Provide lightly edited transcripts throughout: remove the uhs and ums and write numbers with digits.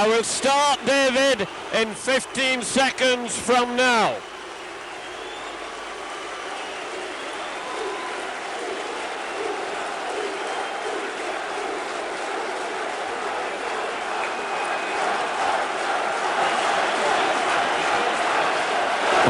I will start, David, in 15 seconds from now.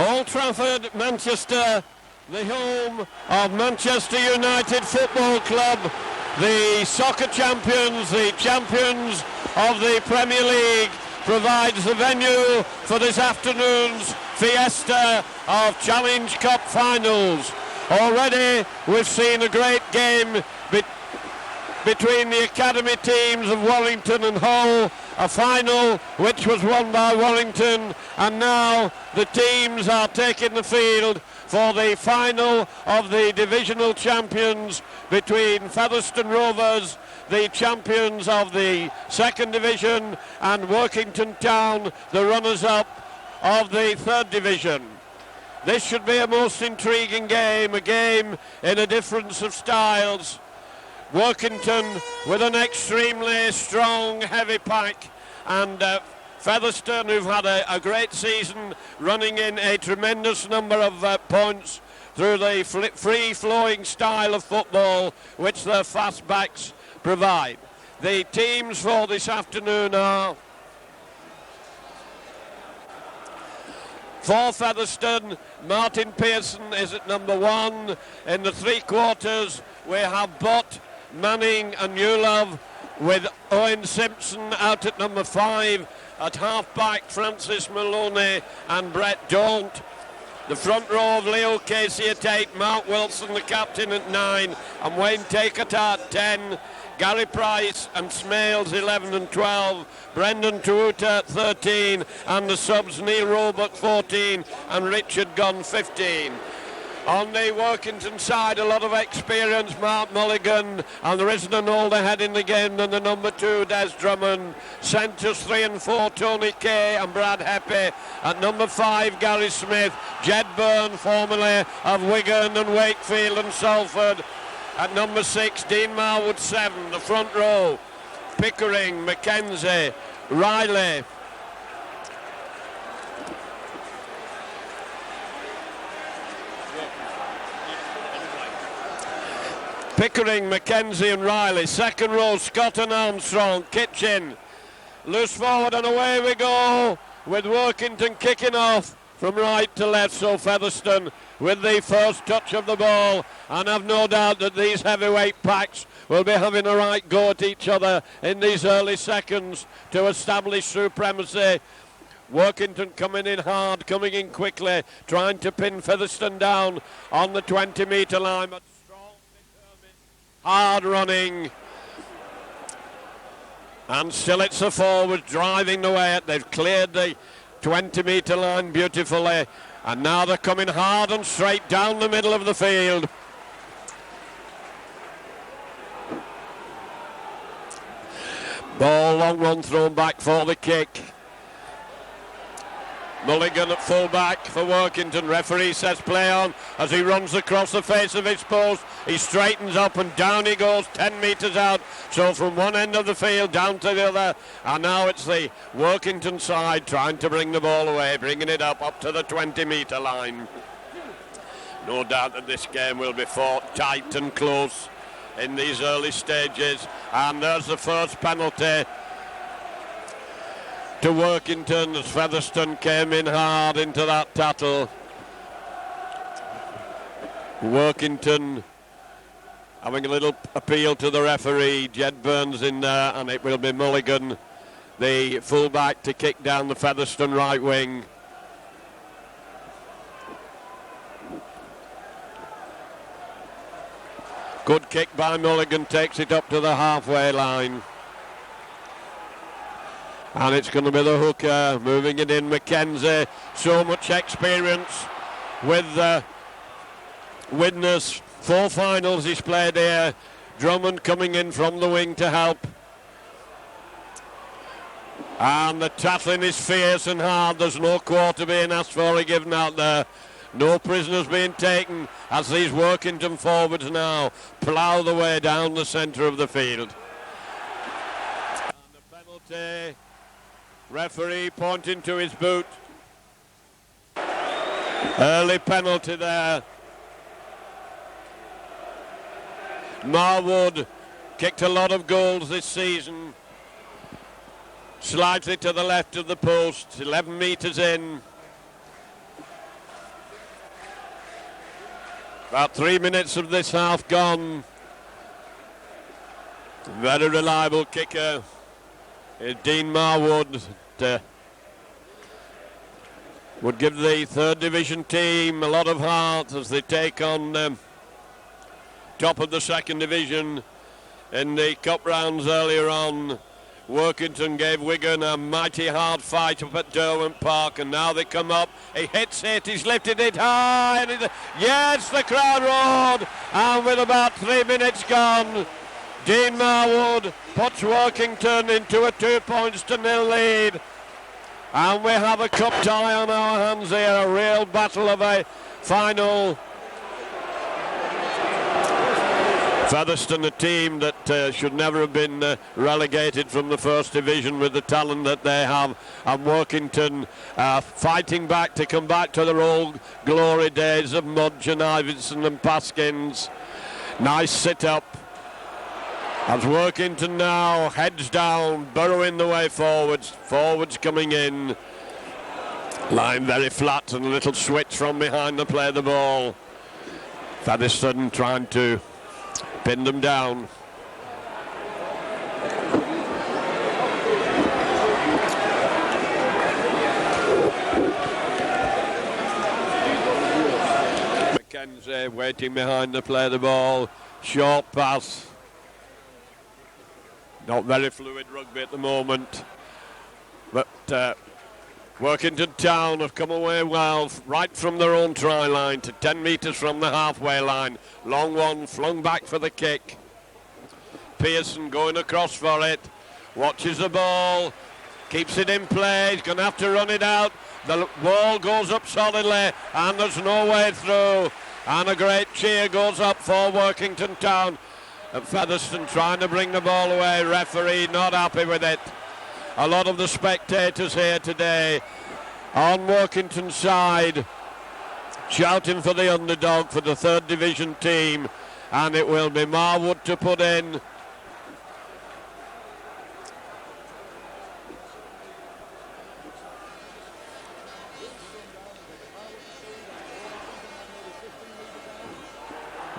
Old Trafford, Manchester, the home of Manchester United Football Club, the soccer champions, the champions of the Premier League, provides the venue for this afternoon's fiesta of Challenge Cup finals. Already we've seen a great game between the academy teams of Warrington and Hull, a final which was won by Warrington, and now the teams are taking the field for the final of the divisional champions between Featherstone Rovers, the champions of the second division, and Workington Town, the runners-up of the third division. This should be a most intriguing game, a game in a difference of styles. Workington with an extremely strong, heavy pack, and Featherstone, who've had a great season, running in a tremendous number of points through the free-flowing style of football which their fast backs provide. The teams for this afternoon are: for Featherstone, Martin Pearson is at number 1. In the three quarters, we have Bott, Manning and Newlove, with Owen Simpson out at number 5. At half-back, Francis Maloney and Brett Daunt. The front row of Leo Casey at 8, Mark Wilson, the captain, at 9, and Wayne Takert at 10. Gary Price and Smales 11 and 12, Brendan Tuuta at 13, and the subs Neil Roebuck 14 and Richard Gunn 15. On the Workington side, a lot of experience, Mark Mulligan, and there isn't an older head in the game than the number 2, Des Drummond. Centres 3 and 4, Tony Kay and Brad Heppy. At number 5, Gary Smith, Jed Byrne, formerly of Wigan and Wakefield and Salford. At number 6, Dean Marwood 7, the front row, Pickering, Mackenzie, Riley, Pickering, Mackenzie and Riley. Second row, Scott and Armstrong, Kitchen. Loose forward and away we go, with Workington kicking off from right to left. So Featherstone with the first touch of the ball, and I've no doubt that these heavyweight packs will be having a right go at each other in these early seconds to establish supremacy. Workington coming in hard, coming in quickly, trying to pin Featherstone down on the 20-metre line. But strong, determined, hard running. And still it's the forwards driving the way. They've cleared the 20-metre line beautifully. And now they're coming hard and straight down the middle of the field. Ball, long one thrown back for the kick. Mulligan at full back for Workington. Referee says play on as he runs across the face of his post. He straightens up and down he goes 10 metres out. So from one end of the field down to the other. And now it's the Workington side trying to bring the ball away, bringing it up to the 20-metre line. No doubt that this game will be fought tight and close in these early stages. And there's the first penalty to Workington as Featherstone came in hard into that tattle. Workington having a little appeal to the referee. Jed Burns in there, and it will be Mulligan, the fullback, to kick down the Featherstone right wing. Good kick by Mulligan, takes it up to the halfway line. And it's going to be the hooker, moving it in, Mackenzie. So much experience with Widnes. 4 finals he's played here. Drummond coming in from the wing to help. And the tackling is fierce and hard. There's no quarter being asked for or given out there. No prisoners being taken as these Workington forwards now plough the way down the centre of the field. And the penalty Referee pointing to his boot. Early penalty there. Marwood kicked a lot of goals this season. Slightly to the left of the post, 11 metres in. About 3 minutes of this half gone. Very reliable kicker is Dean Marwood. Would give the third division team a lot of heart as they take on top of the second division in the cup rounds earlier on. Workington gave Wigan a mighty hard fight up at Derwent Park, and now they come up. He hits it, he's lifted it high, and yes, the crowd roared, and with about 3 minutes gone, Dean Marwood puts Workington into a 2-0 lead. And we have a cup tie on our hands here, a real battle of a final. Featherstone, a team that should never have been relegated from the first division with the talent that they have, and Workington fighting back to come back to their old glory days of Mudge and Ivinson and Paskins. Nice sit-up. As Workington now heads down, burrowing the way forwards coming in. Line very flat and a little switch from behind to play the ball. Featherstone trying to pin them down. McKenzie waiting behind to play the ball. Short pass. Not very fluid rugby at the moment. But Workington Town have come away well, right from their own try line to 10 metres from the halfway line. Long one, flung back for the kick. Pearson going across for it. Watches the ball. Keeps it in play. He's going to have to run it out. The ball goes up solidly, and there's no way through. And a great cheer goes up for Workington Town. And Featherstone trying to bring the ball away. Referee not happy with it. A lot of the spectators here today on Workington's side shouting for the underdog, for the third division team, and it will be Marwood to put in.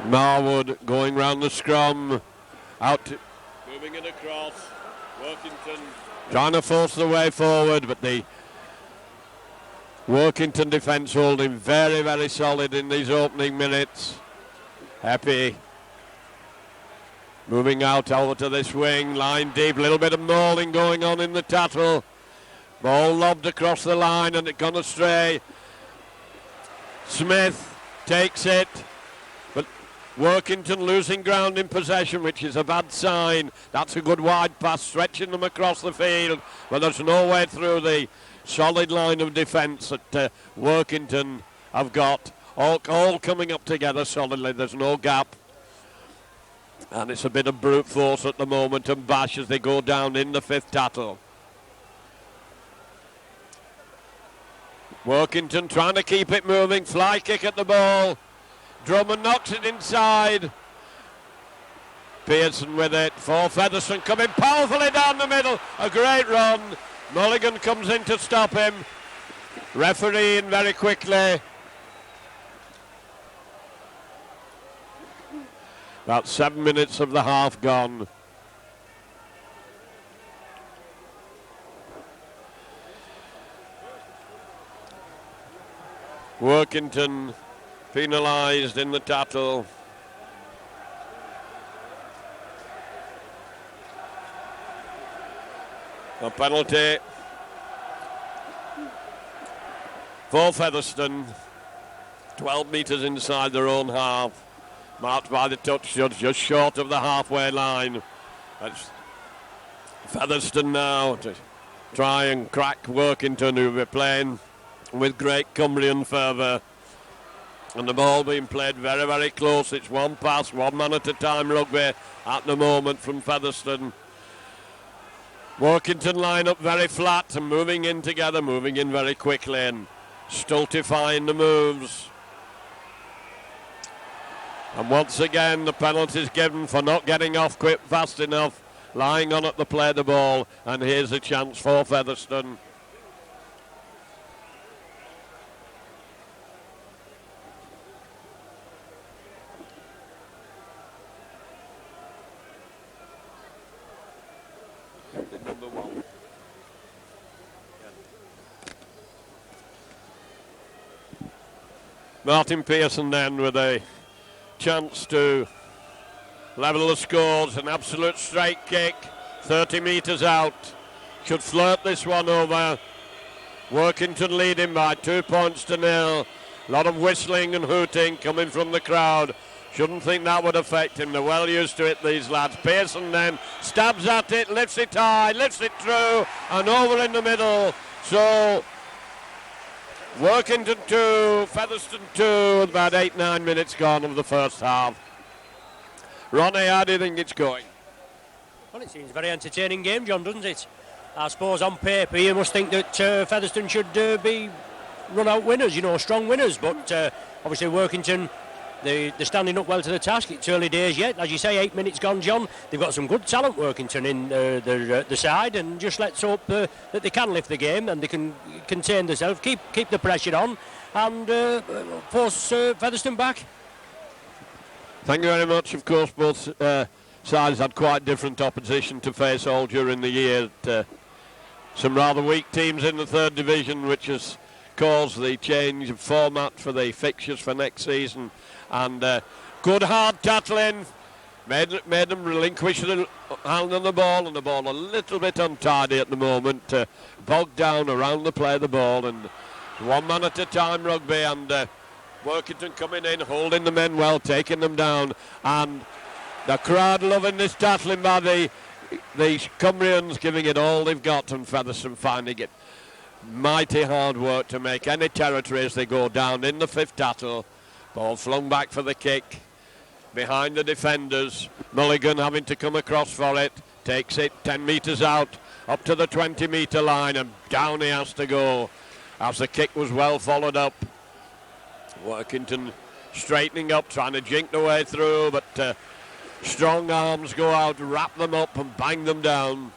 Marwood going round the scrum, moving it across. Workington trying to force the way forward, but the Workington defence holding very, very solid in these opening minutes. Happy moving out over to this wing, line deep, a little bit of mauling going on in the tattle. Ball lobbed across the line and it gone astray. Smith takes it, but Workington losing ground in possession, which is a bad sign. That's a good wide pass, stretching them across the field, but there's no way through the solid line of defence that Workington have got. All coming up together solidly, there's no gap. And it's a bit of brute force at the moment and bash as they go down in the fifth tattle. Workington trying to keep it moving, fly kick at the ball. Drummond knocks it inside. Pearson with it for Featherstone, coming powerfully down the middle. A great run. Mulligan comes in to stop him. Referee in very quickly. About 7 minutes of the half gone. Workington penalised in the tattle. A penalty for Featherstone. 12 metres inside their own half. Marked by the touch judge, just short of the halfway line. That's Featherstone now to try and crack Workington, who were playing with great Cumbrian fervour. And the ball being played very, very close. It's one pass, one man at a time rugby at the moment from Featherstone. Workington line up very flat and moving in together, moving in very quickly and stultifying the moves. And once again, the penalty's given for not getting off quick fast enough, lying on at the play the ball, and here's a chance for Featherstone. Martin Pearson then with a chance to level the scores. An absolute straight kick, 30 metres out. Should flirt this one over. Workington leading by 2 points to 0. A lot of whistling and hooting coming from the crowd. Shouldn't think that would affect him. They're well used to it, these lads. Pearson then stabs at it, lifts it high, lifts it through, and over in the middle. So Workington 2, Featherstone 2, about 8-9 minutes gone of the first half. Ronnie, how do you think it's going? Well, it seems a very entertaining game, John, doesn't it? I suppose on paper you must think that Featherstone should be run-out winners, strong winners, but obviously Workington, they're standing up well to the task. It's early days yet. As you say, 8 minutes gone, John. They've got some good talent, Workington, in the side, and just let's hope that they can lift the game and they can contain themselves, keep the pressure on, and force Featherstone back. Thank you very much. Of course, both sides had quite different opposition to face all during the year. Some rather weak teams in the third division, which has caused the change of format for the fixtures for next season. And good hard tackling made them relinquish the hand on the ball, and the ball a little bit untidy at the moment, bogged down around the play of the ball, and one man at a time rugby, and Workington coming in, holding the men well, taking them down, and the crowd loving this tackling by the Cumbrians, giving it all they've got, and Featherstone finding it mighty hard work to make any territory as they go down in the fifth tattle. Ball flung back for the kick behind the defenders. Mulligan having to come across for it, takes it 10 metres out up to the 20-metre line, and down he has to go as the kick was well followed up. Workington straightening up, trying to jink the way through, but strong arms go out, wrap them up and bang them down.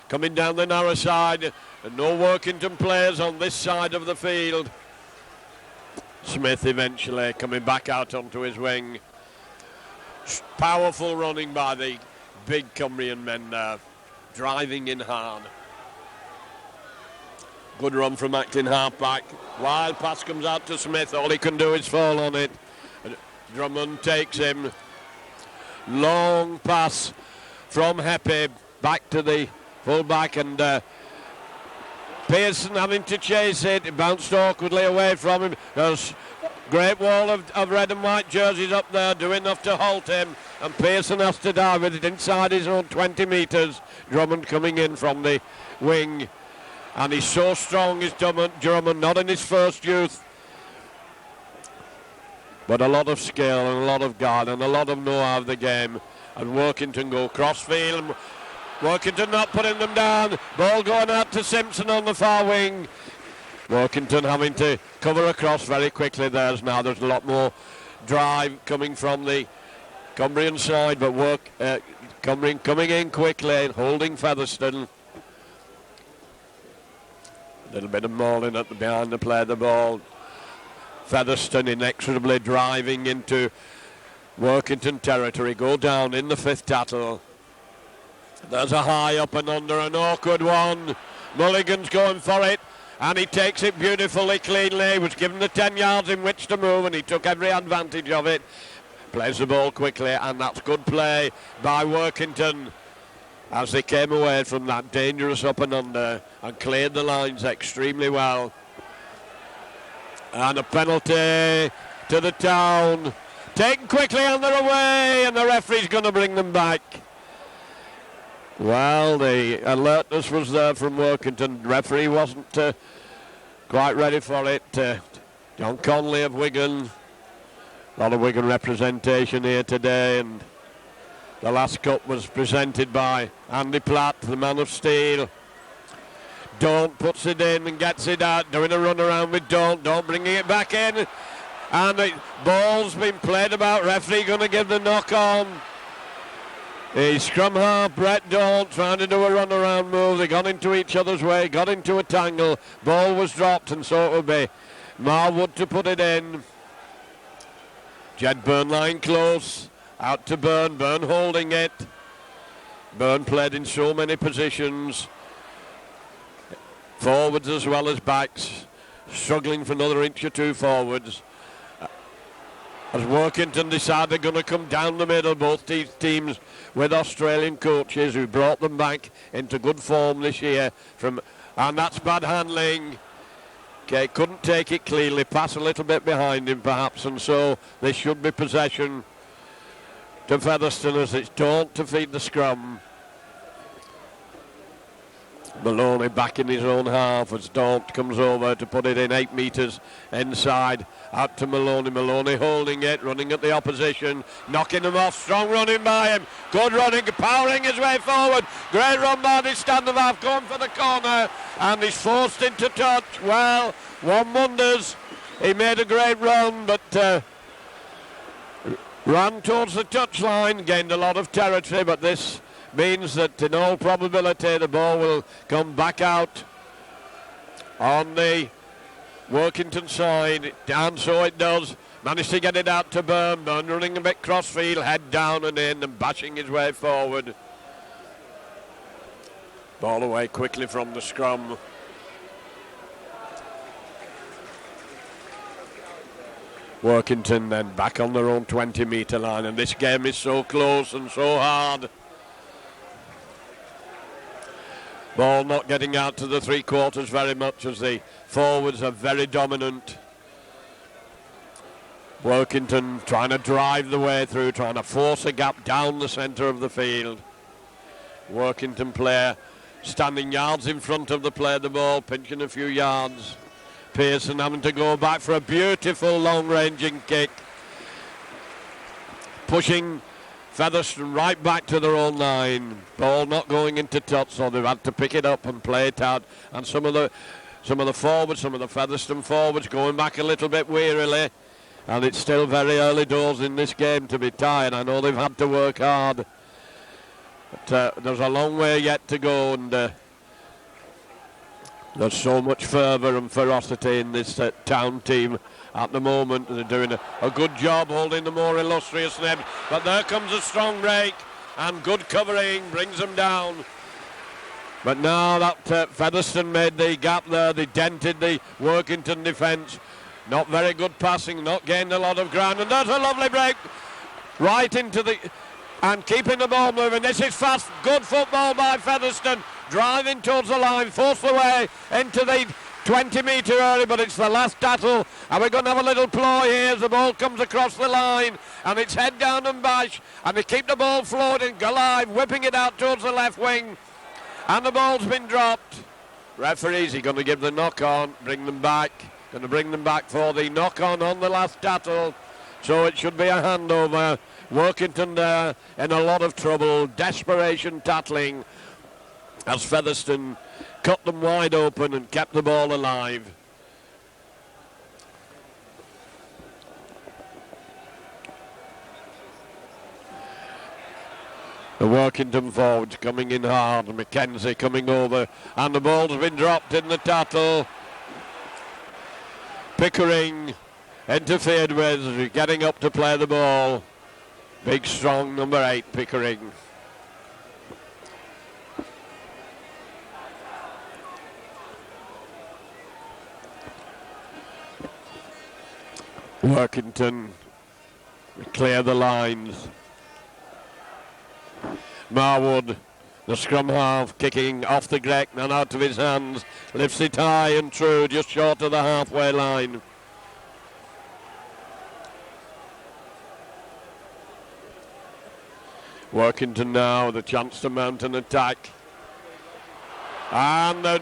Coming down the narrow side, and no Workington players on this side of the field. Smith eventually coming back out onto his wing. Powerful running by the big Cumbrian men there, driving in hard. Good run from acting halfback. Wild pass comes out to Smith. All he can do is fall on it. Drummond takes him. Long pass from Heppy back to the full-back, and Pearson having to chase it. It bounced awkwardly away from him. There's great wall of red and white jerseys up there doing enough to halt him, and Pearson has to dive with it inside his own 20 metres. Drummond coming in from the wing, and he's so strong, is Drummond, not in his first youth, but a lot of skill and a lot of guard and a lot of know-how of the game. And Workington go crossfield. Workington not putting them down. Ball going out to Simpson on the far wing. Workington having to cover across very quickly. There's a lot more drive coming from the Cumbrian side, but Cumbrian coming in quickly and holding Featherstone. A little bit of mauling at the behind the play of the ball. Featherstone inexorably driving into Workington territory. Go down in the fifth tattle. There's a high up and under, an awkward one. Mulligan's going for it, and he takes it beautifully, cleanly. He was given the 10 yards in which to move, and he took every advantage of it. Plays the ball quickly, and that's good play by Workington as they came away from that dangerous up and under and cleared the lines extremely well. And a penalty to the town. Taken quickly, and they're away, and the referee's going to bring them back. Well, the alertness was there from Workington. Referee wasn't quite ready for it. John Conley of Wigan. A lot of Wigan representation here today, and The last cup was presented by Andy Platt, the man of steel. Don't puts it in and gets it out, doing a run around with Don't bringing it back in. And the ball's been played about, referee going to give the knock on. The scrum half, Brett Don't, trying to do a run around move. They got into each other's way, got into a tangle. Ball was dropped, and so it will be Marwood to put it in. Jed Byrne lying close, out to Byrne, Byrne holding it. Byrne played in so many positions, forwards as well as backs, struggling for another inch or two forwards. As Workington decide they're going to come down the middle, both these teams with Australian coaches who brought them back into good form this year. And that's bad handling. Okay, couldn't take it cleanly, pass a little bit behind him perhaps, and so this should be possession to Featherstone as it's Don't to feed the scrum. Maloney back in his own half as Daunt comes over to put it in 8 metres inside. Out to Maloney. Maloney holding it, running at the opposition, knocking them off. Strong running by him. Good running, powering his way forward. Great run by the stand-of half, going for the corner, and he's forced into touch. Well, one wonders. He made a great run, but ran towards the touchline, gained a lot of territory, but this means that in all probability the ball will come back out on the Workington side, and so it does. Managed to get it out to Byrne. Byrne running a bit crossfield, head down and in and bashing his way forward. Ball away quickly from the scrum. Workington then back on their own 20-metre line, and this game is so close and so hard. Ball not getting out to the three quarters very much as the forwards are very dominant. Workington trying to drive the way through, trying to force a gap down the centre of the field. Workington player standing yards in front of the player, the ball, pinching a few yards. Pearson having to go back for a beautiful long-ranging kick. Pushing Featherstone right back to their own line. Ball not going into touch, so they've had to pick it up and play it out. And some of the forwards, some of the Featherstone forwards going back a little bit wearily. And it's still very early doors in this game to be tired. I know they've had to work hard. But there's a long way yet to go, and there's so much fervour and ferocity in this town team at the moment. They're doing a good job holding the more illustrious Neb. But there comes a strong break, and good covering brings them down. But now that Featherstone made the gap there, they dented the Workington defence. Not very good passing, not gained a lot of ground, and there's a lovely break right into the... and keeping the ball moving. This is fast, good football by Featherstone, driving towards the line, forced the way into the 20-metre area, but it's the last battle, and we're going to have a little ploy here as the ball comes across the line, and it's head down and bash, and they keep the ball floating, alive, whipping it out towards the left wing, and the ball's been dropped. Referees are going to give the knock on, bring them back, going to bring them back for the knock on the last battle, so it should be a handover. Workington there in a lot of trouble, desperation tattling as Featherstone cut them wide open and kept the ball alive. The Workington forwards coming in hard, Mackenzie coming over, and the ball's been dropped in the tattle. Pickering interfered with, getting up to play the ball. Big, strong number 8, Pickering. Workington clear the lines. Marwood, the scrum half, kicking off the Grec and out of his hands. Lifts it high and true, just short of the halfway line. Workington now, the chance to mount an attack. And the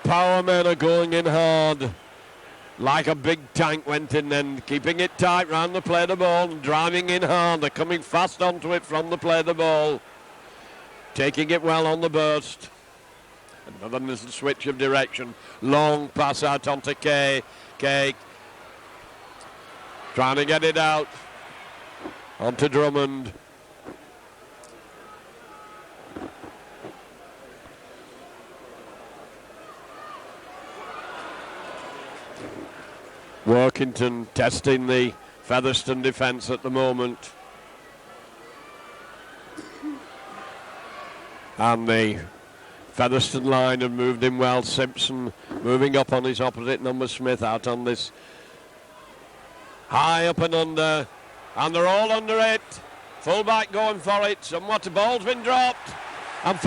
power men are going in hard. like a big tank went in then, keeping it tight round the play of the ball and driving in hard. They're coming fast onto it from the play of the ball. Taking it well on the burst. Another little switch of direction. Long pass out onto Kay. Kay trying to get it out onto Drummond. Workington testing the Featherstone defence at the moment. And the Featherstone line have moved in well. Simpson moving up on his opposite number, Smith, out on this high up and under. And they're all under it. Full-back going for it. Somewhat the ball's been dropped. And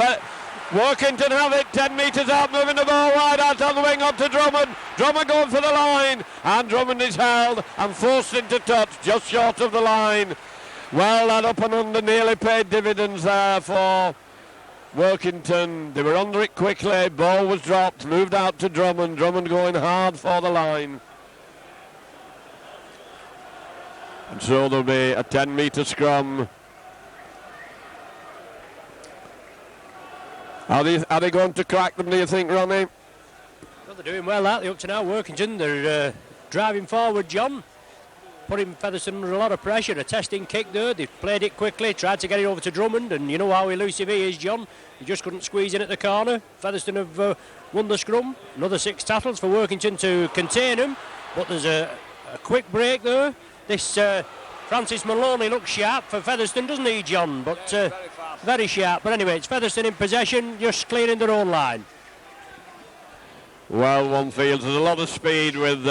Workington have it, 10 metres out, moving the ball wide out on the wing onto Drummond. Drummond going for the line, and Drummond is held and forced into touch, just short of the line. Well, that up and under nearly paid dividends there for Workington. They were under it quickly, ball was dropped, moved out to Drummond. Drummond going hard for the line. And so there'll be a 10-metre scrum. Are they going to crack them, do you think, Ronnie? Well, they're doing well, aren't they, up to now, Workington. They're driving forward, John. Putting Featherstone under a lot of pressure. A testing kick there. They've played it quickly, tried to get it over to Drummond, and you know how elusive he is, John. He just couldn't squeeze in at the corner. Featherstone have won the scrum. Another 6 tackles for Workington to contain him. But there's a quick break there. This Francis Maloney looks sharp for Featherstone, doesn't he, John? But very sharp. But anyway, it's Featherstone in possession, just clearing their own line. Well, one feels there's a lot of speed with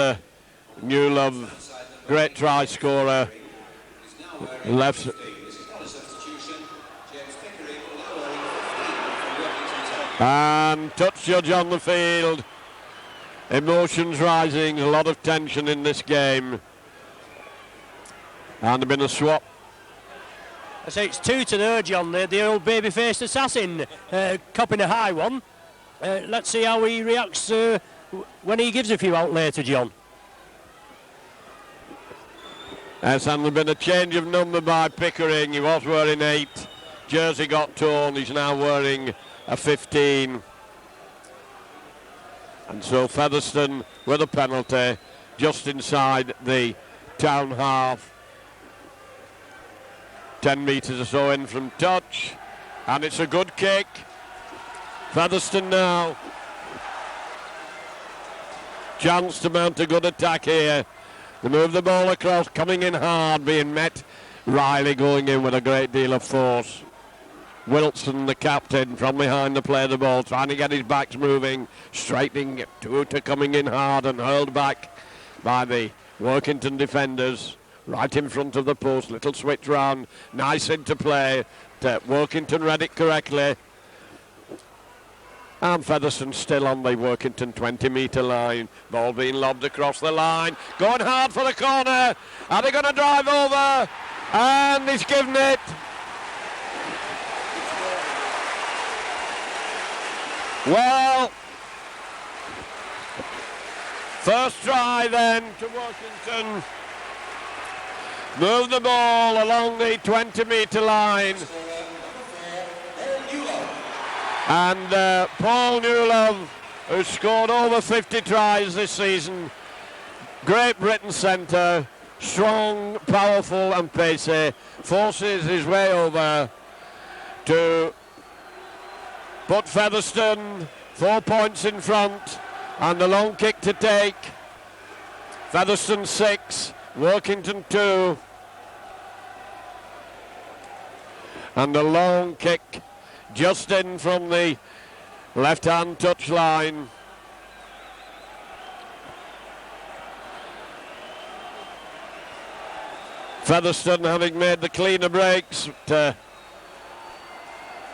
Newlove, great try scorer. Left. And touch judge on the field. Emotions rising, a lot of tension in this game. And there's been a swap. I say it's 2 to there, John. The old baby-faced assassin copping a high one. Let's see how he reacts when he gives a few out later, John. Yes, and there's been a change of number by Pickering. He was wearing 8. Jersey got torn. He's now wearing a 15. And so Featherstone with a penalty just inside the town half. 10 metres or so in from touch, and it's a good kick. Featherstone now. Chance to mount a good attack here. They move the ball across, coming in hard, being met. Riley going in with a great deal of force. Wilson, the captain, from behind the play of the ball, trying to get his backs moving, straightening to coming in hard and hurled back by the Workington defenders. Right in front of the post, little switch round, nice interplay. Workington read it correctly. And Featherstone still on the Workington 20-metre line. Ball being lobbed across the line. Going hard for the corner. Are they going to drive over? And he's given it. Well, first try then to Workington. Move the ball along the 20-metre line. And Paul Newlove, who's scored over 50 tries this season, Great Britain centre, strong, powerful and pacey, forces his way over to put Featherstone 4 points in front, and the long kick to take. Featherstone 6. Workington 2, and a long kick just in from the left-hand touch line. Featherstone having made the cleaner breaks.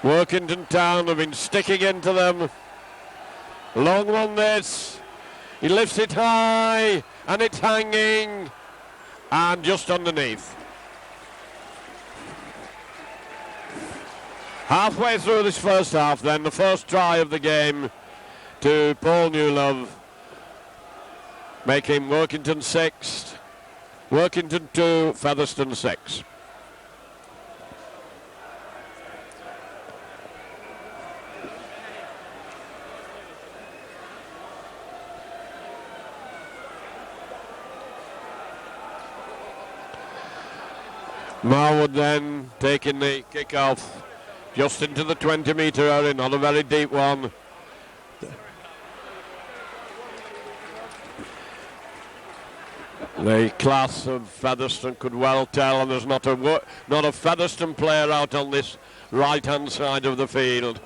Workington Town have been sticking into them. Long one this. He lifts it high, and it's hanging. And just underneath. Halfway through this first half then, the first try of the game to Paul Newlove. making Workington 6, Workington 2, Featherstone 6. Marwood then taking the kick-off just into the 20-metre area, not a very deep one. The class of Featherstone could well tell, and there's not a Featherstone player out on this right-hand side of the field.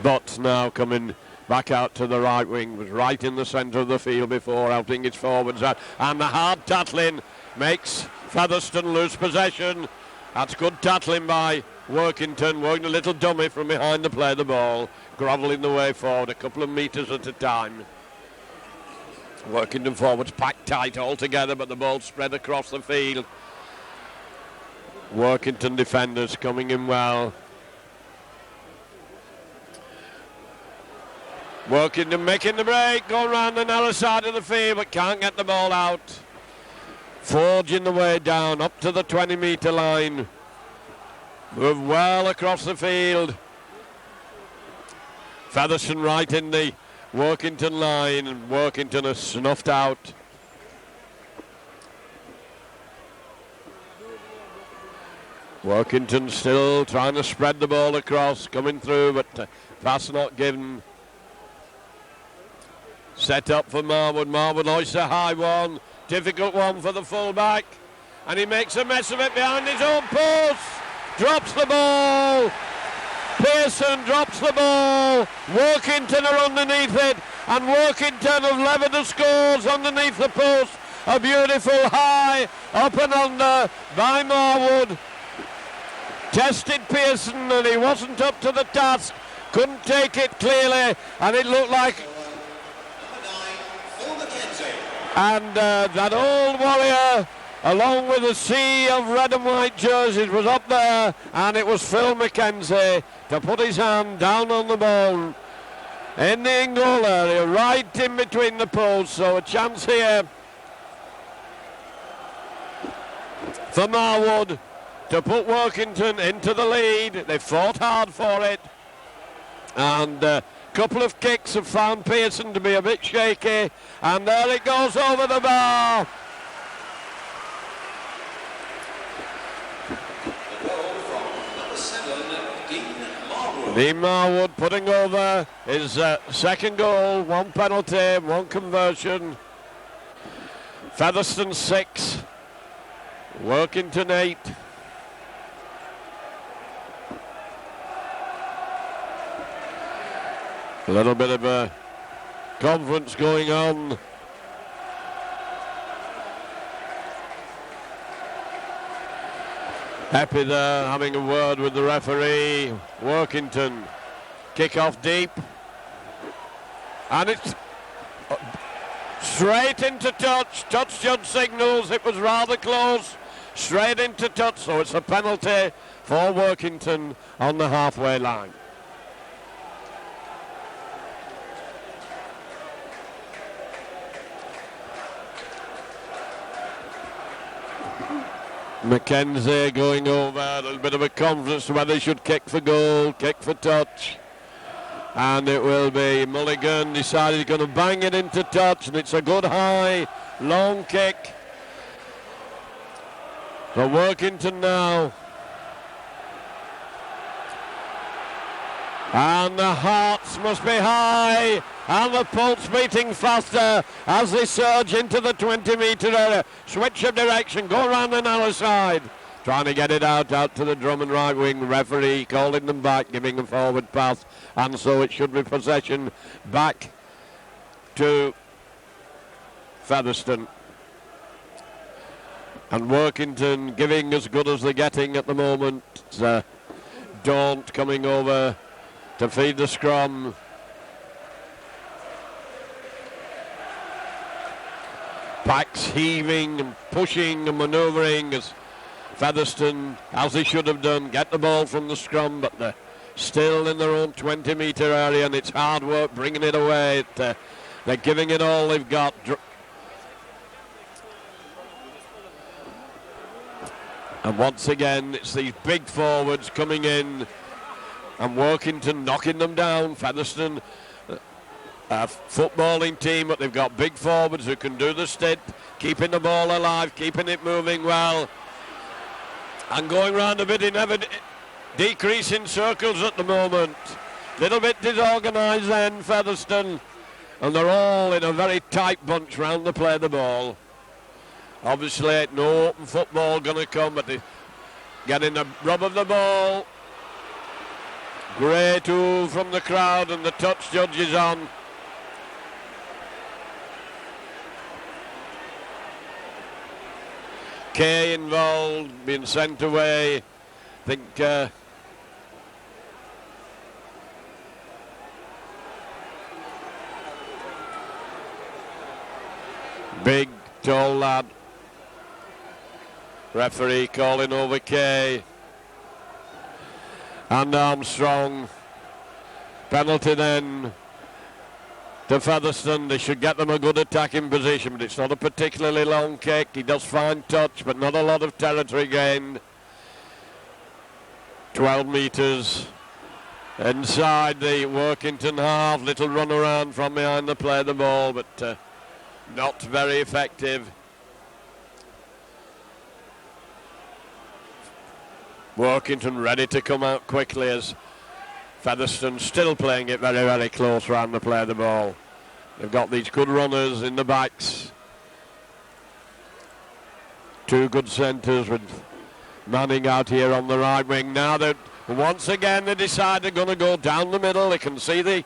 Butts now coming back out to the right wing, was right in the centre of the field before, helping his forwards out. And the hard tackling makes Featherstone lose possession. That's good tackling by Workington, working a little dummy from behind to play the ball, grovelling the way forward a couple of metres at a time. Workington forwards packed tight all together, but the ball spread across the field. Workington defenders coming in well. Workington making the break, going round the narrow side of the field, but can't get the ball out. Forging the way down up to the 20-metre line. Move well across the field. Featherstone right in the Workington line, and Workington has snuffed out. Workington still trying to spread the ball across, coming through, but pass not given. Set up for Marwood. Marwood hoists a high one. Difficult one for the full-back. And he makes a mess of it behind his own post. Drops the ball. Pearson drops the ball. Workington are underneath it. And Workington have levered the scores underneath the post. A beautiful high up and under by Marwood. Tested Pearson and he wasn't up to the task. Couldn't take it clearly. And it looked like... And that old warrior, along with a sea of red and white jerseys, was up there, and it was Phil Mackenzie to put his hand down on the ball in the in goal area, right in between the posts. So a chance here for Marwood to put Workington into the lead. They fought hard for it, and couple of kicks have found Pearson to be a bit shaky, and there it goes over the bar. Dean Marwood putting over his second goal, one penalty, one conversion. Featherstone 6, Workington 8. A little bit of a conference going on. Happy there, having a word with the referee. Workington, kick off deep. And it's straight into touch. Touch judge signals it was rather close. Straight into touch, so it's a penalty for Workington on the halfway line. Mackenzie going over, a little bit of a confidence whether he should kick for goal, kick for touch. And it will be Mulligan decided he's going to bang it into touch, and it's a good high, long kick. For Workington now. And the hearts must be high, and the pulse beating faster as they surge into the 20-metre area. Switch of direction, go around the narrow side. Trying to get it out to the Drummond right wing. Referee calling them back, giving a forward pass. And so it should be possession back to Featherstone. And Workington giving as good as they're getting at the moment. Daunt coming over to feed the scrum. Packs heaving and pushing and manoeuvring as Featherstone, as they should have done, get the ball from the scrum, but they're still in their own 20-metre area, and it's hard work bringing it away. They're giving it all they've got. And once again, it's these big forwards coming in, and Workington knocking them down. Featherstone, a footballing team, but they've got big forwards who can do the stint, keeping the ball alive, keeping it moving well, and going round a bit in ever decreasing circles at the moment. Little bit disorganised then, Featherstone, and they're all in a very tight bunch round the play of the ball. Obviously, no open football going to come, but they getting the rub of the ball. Great move from the crowd, and the touch judge is on. Kay involved, being sent away. I think big, tall lad. Referee calling over Kay. And Armstrong. Penalty then to Featherstone. They should get them a good attacking position, but it's not a particularly long kick. He does fine touch, but not a lot of territory gained. 12 metres inside the Workington half. Little run around from behind the play of the ball, but not very effective. Workington ready to come out quickly as Featherstone still playing it very, very close round the play of the ball. They've got these good runners in the backs. Two good centres with Manning out here on the right wing. Now that once again they decide they're going to go down the middle. They can see the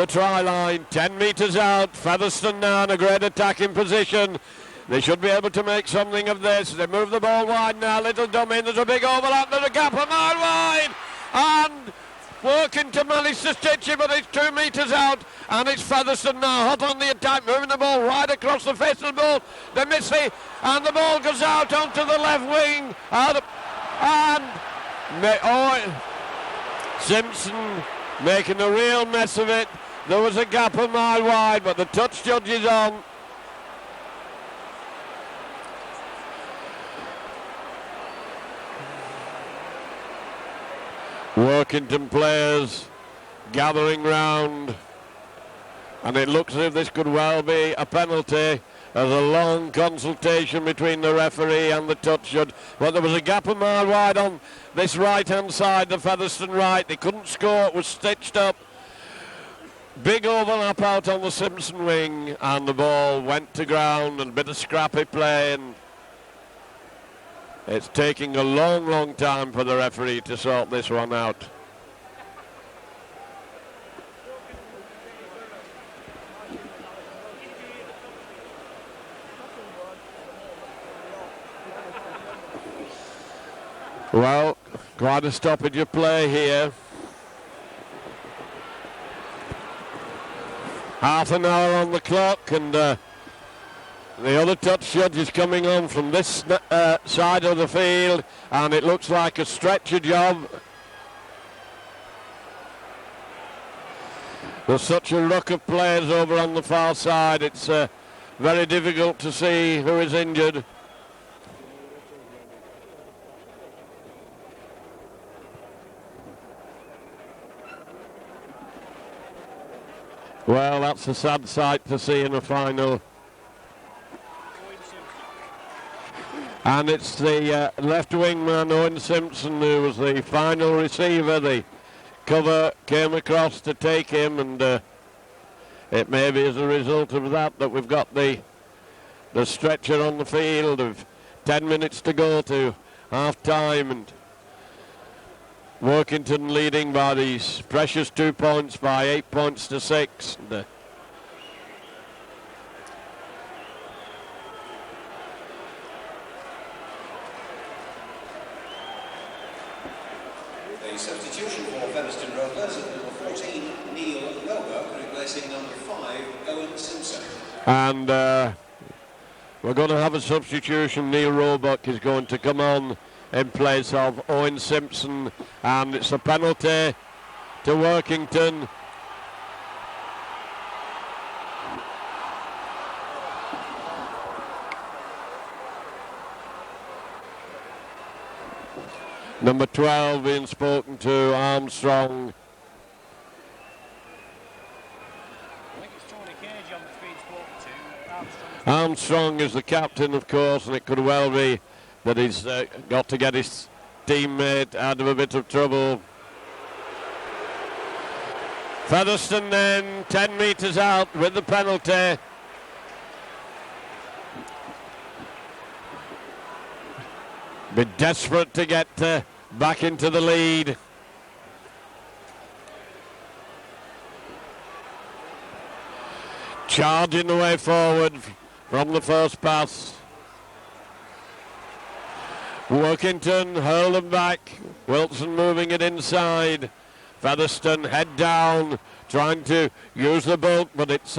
try line 10 metres out. Featherstone now in a great attacking position. They should be able to make something of this. They move the ball wide now. Little dummy. There's a big overlap. There's a gap a mile wide. And Workington managed to stitch it, but it's 2 metres out. And it's Featherstone now hot on the attack, moving the ball right across the face of the ball. They miss it. And the ball goes out onto the left wing. Simpson making a real mess of it. There was a gap a mile wide, but the touch judge is on. Workington players gathering round, and it looks as if this could well be a penalty. There's a long consultation between the referee and the touch judge, but there was a gap a mile wide on this right hand side, the Featherstone right. They couldn't score, it was stitched up. Big overlap out on the Simpson wing, and the ball went to ground, and a bit of scrappy play, and it's taking a long, long time for the referee to sort this one out. Well, quite a stoppage of play here. Half an hour on the clock, and the other touch judge is coming on from this side of the field, and it looks like a stretcher job. There's such a ruck of players over on the far side, it's very difficult to see who is injured. Well, that's a sad sight to see in a final. And it's the left wing man, Owen Simpson, who was the final receiver. The cover came across to take him, and it may be as a result of that that we've got the stretcher on the field of 10 minutes to go to half time, and Workington leading by these precious 2 points, by 8 points to 6. And, the substitution for Featherstone Rovers at number 14, Neil Melba, replacing number 5, Owen Simpson. And We're going to have a substitution. Neil Roebuck is going to come on in place of Owen Simpson, and it's a penalty to Workington. Number 12 being spoken to, Armstrong. I think it's Tony Cage that's being spoken to. Armstrong is the captain, of course, and it could well be that he's got to get his teammate out of a bit of trouble. Featherstone then 10 metres out with the penalty. Be desperate to get back into the lead. Charging the way forward from the first pass. Workington hurl them back. Wilson moving it inside. Featherstone head down, trying to use the bulk, but it's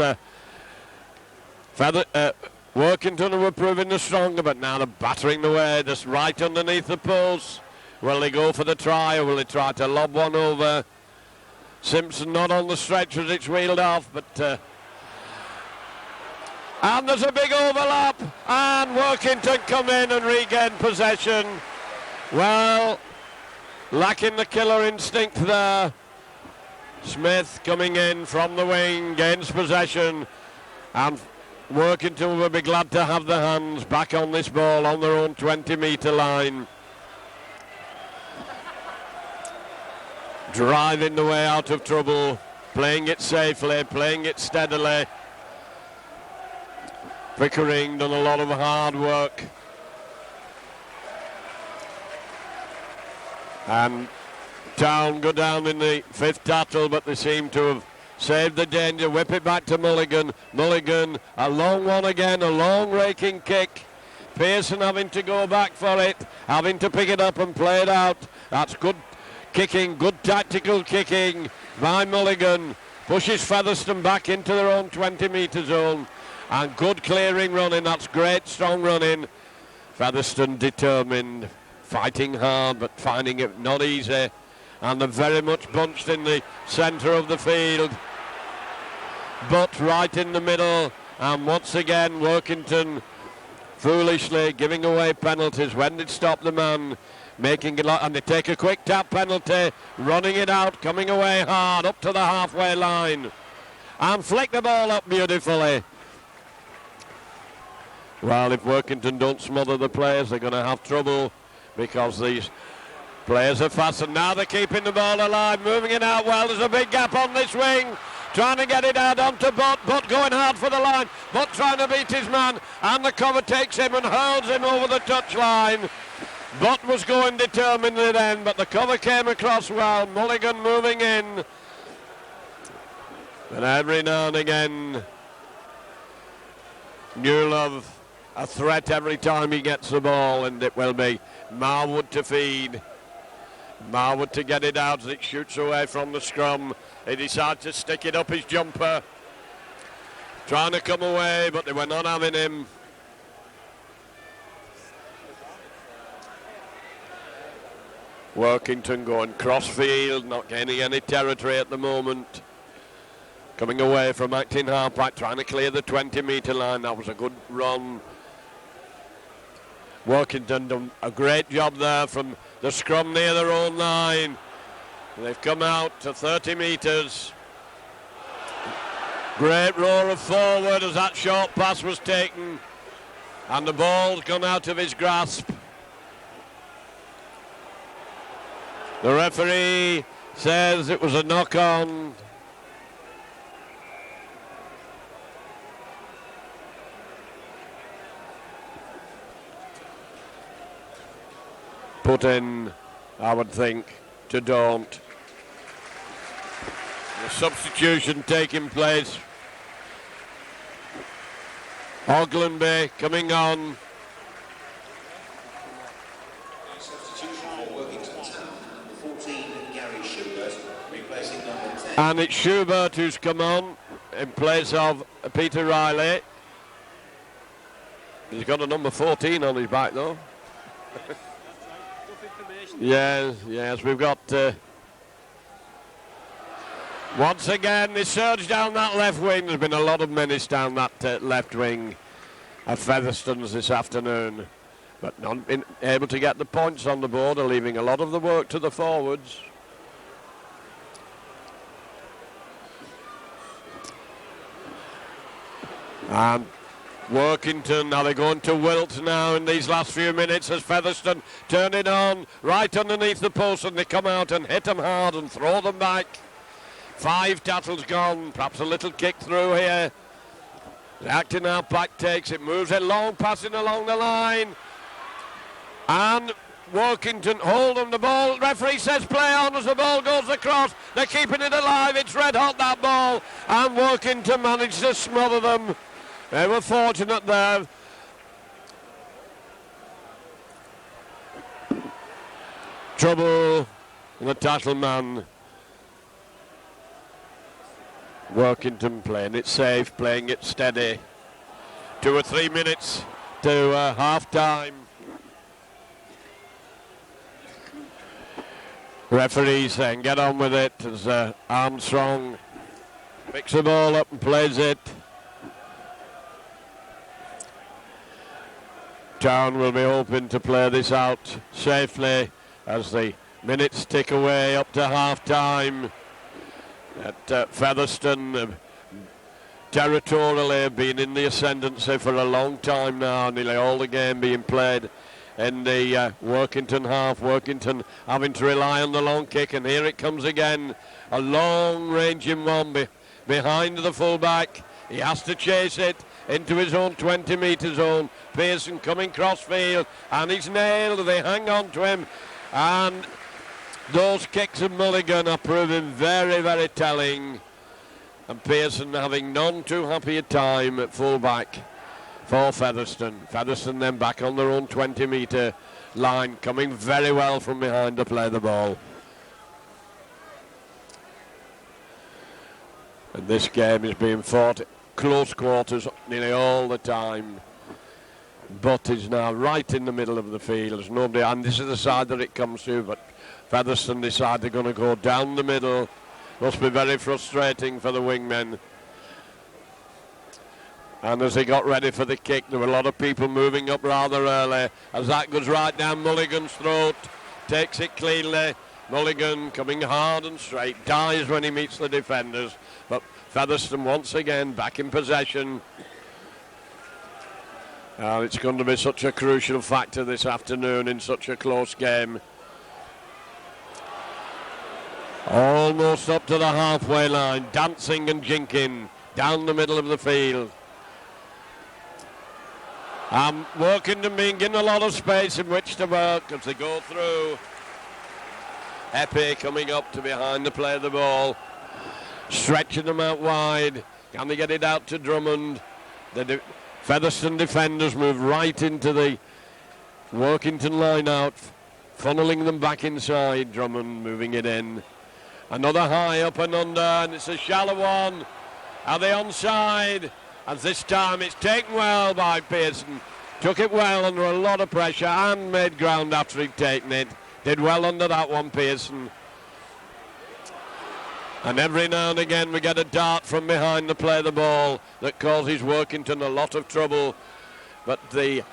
Workington who were proving the stronger, but now they're battering the way, just right underneath the post. Will they go for the try, or will they try to lob one over? Simpson not on the stretch as it's wheeled off, but and there's a big overlap, and Workington come in and regain possession. Well, lacking the killer instinct there. Smith coming in from the wing, gains possession, and Workington will be glad to have their hands back on this ball on their own 20-metre line. Driving the way out of trouble, playing it safely, playing it steadily. Pickering done a lot of hard work. And Town go down in the fifth tackle, but they seem to have saved the danger. Whip it back to Mulligan. Mulligan, a long one again, a long raking kick. Pearson having to go back for it, having to pick it up and play it out. That's good kicking, good tactical kicking by Mulligan. Pushes Featherstone back into their own 20-metre zone. And good clearing running, that's great, strong running. Featherstone determined, fighting hard, but finding it not easy. And they're very much bunched in the centre of the field. But right in the middle, and once again, Workington foolishly giving away penalties. When did stop the man? Making it, and they take a quick tap penalty, running it out, coming away hard, up to the halfway line. And flick the ball up beautifully. Well, if Workington don't smother the players, they're going to have trouble, because these players are fast, and now they're keeping the ball alive, moving it out well. There's a big gap on this wing, trying to get it out onto Butt. Butt going hard for the line. Butt trying to beat his man, and the cover takes him and hurls him over the touchline. Butt was going determinedly then, but the cover came across well. Mulligan moving in. And every now and again, Newlove a threat every time he gets the ball, and it will be Marwood to feed. Marwood to get it out as it shoots away from the scrum. He decides to stick it up his jumper. Trying to come away, but they were not having him. Workington going cross-field, not gaining any territory at the moment. Coming away from acting halfback, trying to clear the 20-metre line. That was a good run. Workington done a great job there from the scrum near their own line. They've come out to 30 metres. Great roar of forward as that short pass was taken, and the ball's gone out of his grasp. The referee says it was a knock-on. Put in, I would think, to Daunt. The substitution taking place. Oglenby coming on. Substitution for Workington Town, number 14, Gary Schubert, replacing number 10. And it's Schubert who's come on in place of Peter Riley. He's got a number 14 on his back, though. Yes, we've got... once again, they surge down that left wing. There's been a lot of menace down that left wing of Featherstone's this afternoon. But not been able to get the points on the board, leaving a lot of the work to the forwards. And Workington, are they going to wilt now in these last few minutes as Featherstone turn it on right underneath the post, and they come out and hit them hard and throw them back. 5 tackles gone, perhaps a little kick through here. The acting out back takes it, moves it long, passing along the line. And Workington hold on the ball. Referee says play on as the ball goes across. They're keeping it alive. It's red hot, that ball. And Workington managed to smother them. They were fortunate there. Trouble, the tackle man. Workington playing it safe, playing it steady. 2 or 3 minutes to half time. Referee saying get on with it as Armstrong picks the ball up and plays it. Town will be hoping to play this out safely as the minutes tick away up to half time. At Featherstone, territorially have been in the ascendancy for a long time now, nearly all the game being played in the Workington half. Workington having to rely on the long kick, and here it comes again. A long-ranging one behind the fullback. He has to chase it into his own 20-metre zone. Pearson coming cross-field, and he's nailed. They hang on to him, and those kicks of Mulligan are proving very, very telling. And Pearson having none too happy a time at fullback for Featherstone. Featherstone then back on their own 20-metre line, coming very well from behind to play the ball. And this game is being fought close quarters nearly all the time. Butt is now right in the middle of the field. There's nobody, and this is the side that it comes to, but Featherstone decide they're going to go down the middle. Must be very frustrating for the wingmen. And as they got ready for the kick, there were a lot of people moving up rather early. As that goes right down Mulligan's throat, takes it cleanly. Mulligan coming hard and straight, dies when he meets the defenders. But Featherstone once again back in possession. And it's going to be such a crucial factor this afternoon in such a close game. Almost up to the halfway line, dancing and jinking down the middle of the field. Workington being given a lot of space in which to work as they go through. Epi coming up to behind the play of the ball, stretching them out wide. Can they get it out to Drummond? The Featherstone defenders move right into the Workington line out, funneling them back inside. Drummond moving it in. Another high up and under, and it's a shallow one. Are they onside? As this time it's taken well by Pearson. Took it well under a lot of pressure and made ground after he'd taken it. Did well under that one, Pearson. And every now and again we get a dart from behind to play the ball that causes Workington a lot of trouble. But the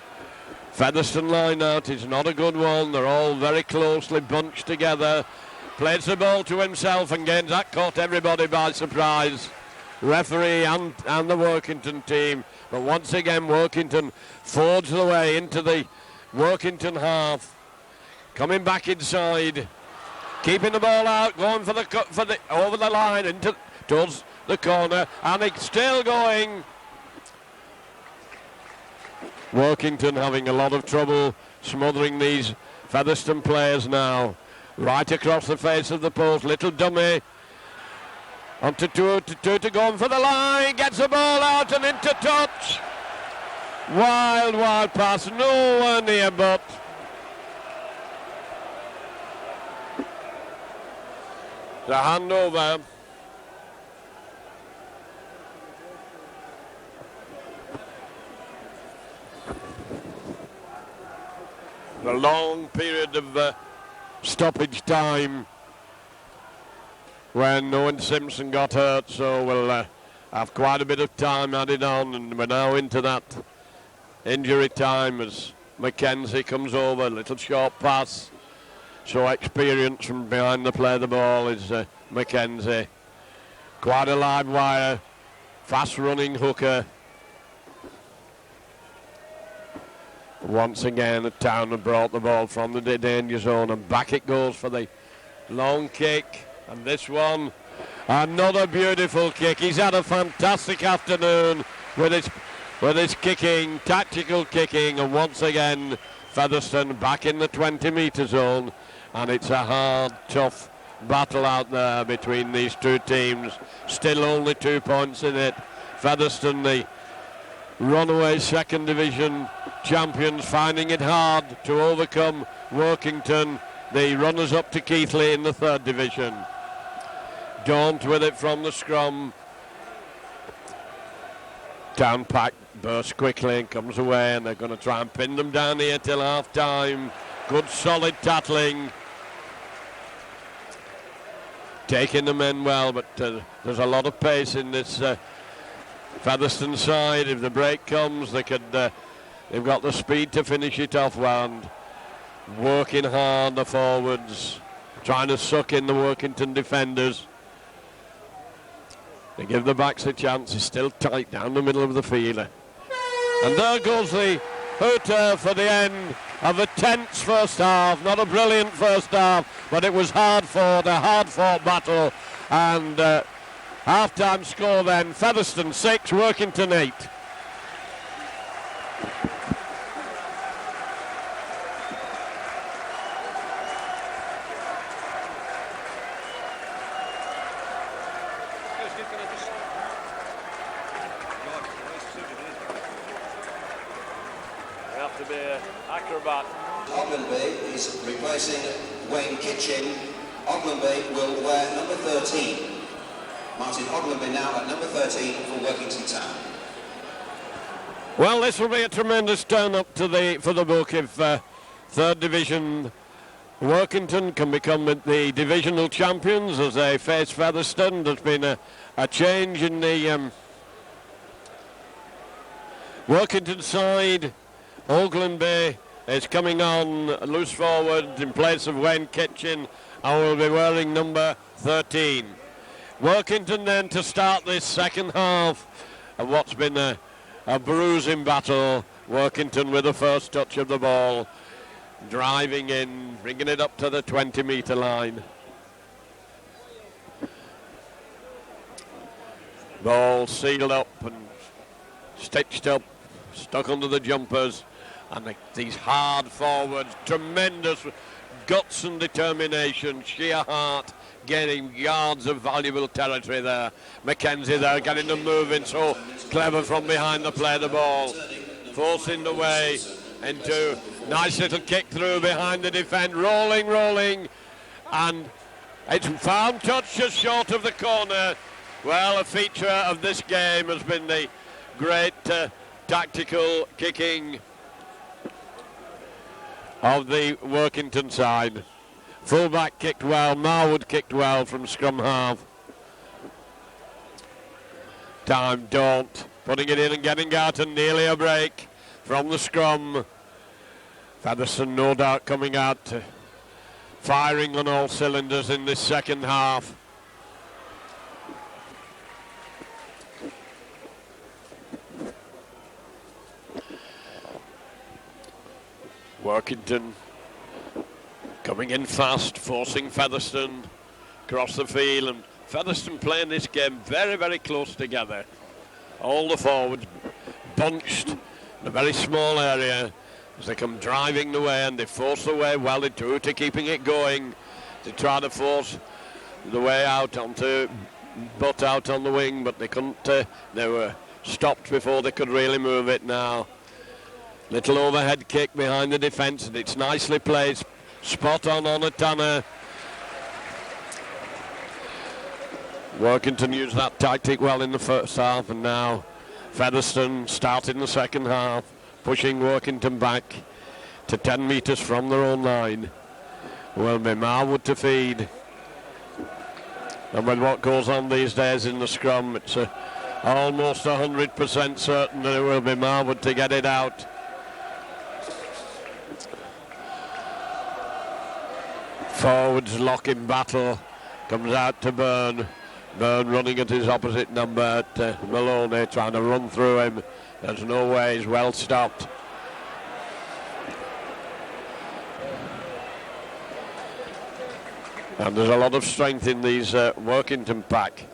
Featherstone line out is not a good one. They're all very closely bunched together. Plays the ball to himself and gains that, caught everybody by surprise. Referee and the Workington team. But once again Workington forged the way into the Workington half. Coming back inside. Keeping the ball out, going for the over the line into towards the corner, and it's still going. Workington having a lot of trouble smothering these Featherstone players now. Right across the face of the post, little dummy. Onto two to go for the line, gets the ball out and into touch. Wild pass, nowhere near but. The handover. A long period of stoppage time when Owen Simpson got hurt, so we'll have quite a bit of time added on, and we're now into that injury time as Mackenzie comes over. Little short pass, so experience from behind the play of the ball is Mackenzie. Quite a live wire, fast running hooker. Once again, Town have brought the ball from the danger zone, and back it goes for the long kick. And this one, another beautiful kick. He's had a fantastic afternoon with his kicking, tactical kicking, and once again, Featherstone back in the 20-metre zone, and it's a hard, tough battle out there between these two teams. Still only 2 points in it. Featherstone, the runaway second division champions, finding it hard to overcome Workington, the runners-up to Keighley in the third division. Daunt with it from the scrum. Down pack bursts quickly and comes away, and they're going to try and pin them down here till half-time. Good solid tackling. Taking the men well, but there's a lot of pace in this Featherstone side. If the break comes, they've got the speed to finish it off well, and working hard the forwards, trying to suck in the Workington defenders. They give the backs a chance. It's still tight down the middle of the field. And there goes the hooter for the end of a tense first half. Not a brilliant first half, but it was hard-fought, a hard-fought battle. And half-time score then, Featherstone 6, Workington 8. Oglenby is replacing Wayne Kitchen. Oglenby will wear number 13. Martin Oglenby now at number 13 for Workington Town. Well, this will be a tremendous turn up for the book if third division Workington can become the divisional champions as they face Featherstone. There's been a change in the Workington side. Oglenby is coming on loose forward in place of Wayne Kitchen, and will be wearing number 13. Workington then to start this second half of what's been a bruising battle. Workington with the first touch of the ball, driving in, bringing it up to the 20-metre line. Ball sealed up and stitched up, stuck under the jumpers. And these hard forwards, tremendous guts and determination, sheer heart, getting yards of valuable territory there. Mackenzie there, getting them moving, so clever from behind the play of the ball. Forcing the way into nice little kick through behind the defence, rolling, and it's found touch just short of the corner. Well, a feature of this game has been the great tactical kicking of the Workington side. Fullback kicked well, Marwood kicked well from scrum half. Time Daunt putting it in and getting out, and nearly a break from the scrum. Featherstone no doubt coming out firing on all cylinders in this second half. Workington coming in fast, forcing Featherstone across the field, and Featherstone playing this game very, very close together. All the forwards bunched in a very small area as they come driving the way, and they force the way well into to keeping it going to try to force the way out onto butt out on the wing, but they couldn't. They were stopped before they could really move it now. Little overhead kick behind the defence, and it's nicely played, spot on a Tanner. Workington used that tactic well in the first half, and now Featherstone starting the second half, pushing Workington back. to 10 metres from their own line will be Marwood to feed. And with what goes on these days in the scrum, it's almost 100% certain that it will be Marwood to get it out. Forwards locking battle, comes out to Byrne. Byrne running at his opposite number at Maloney, trying to run through him. There's no way, he's well stopped. And there's a lot of strength in these Workington pack.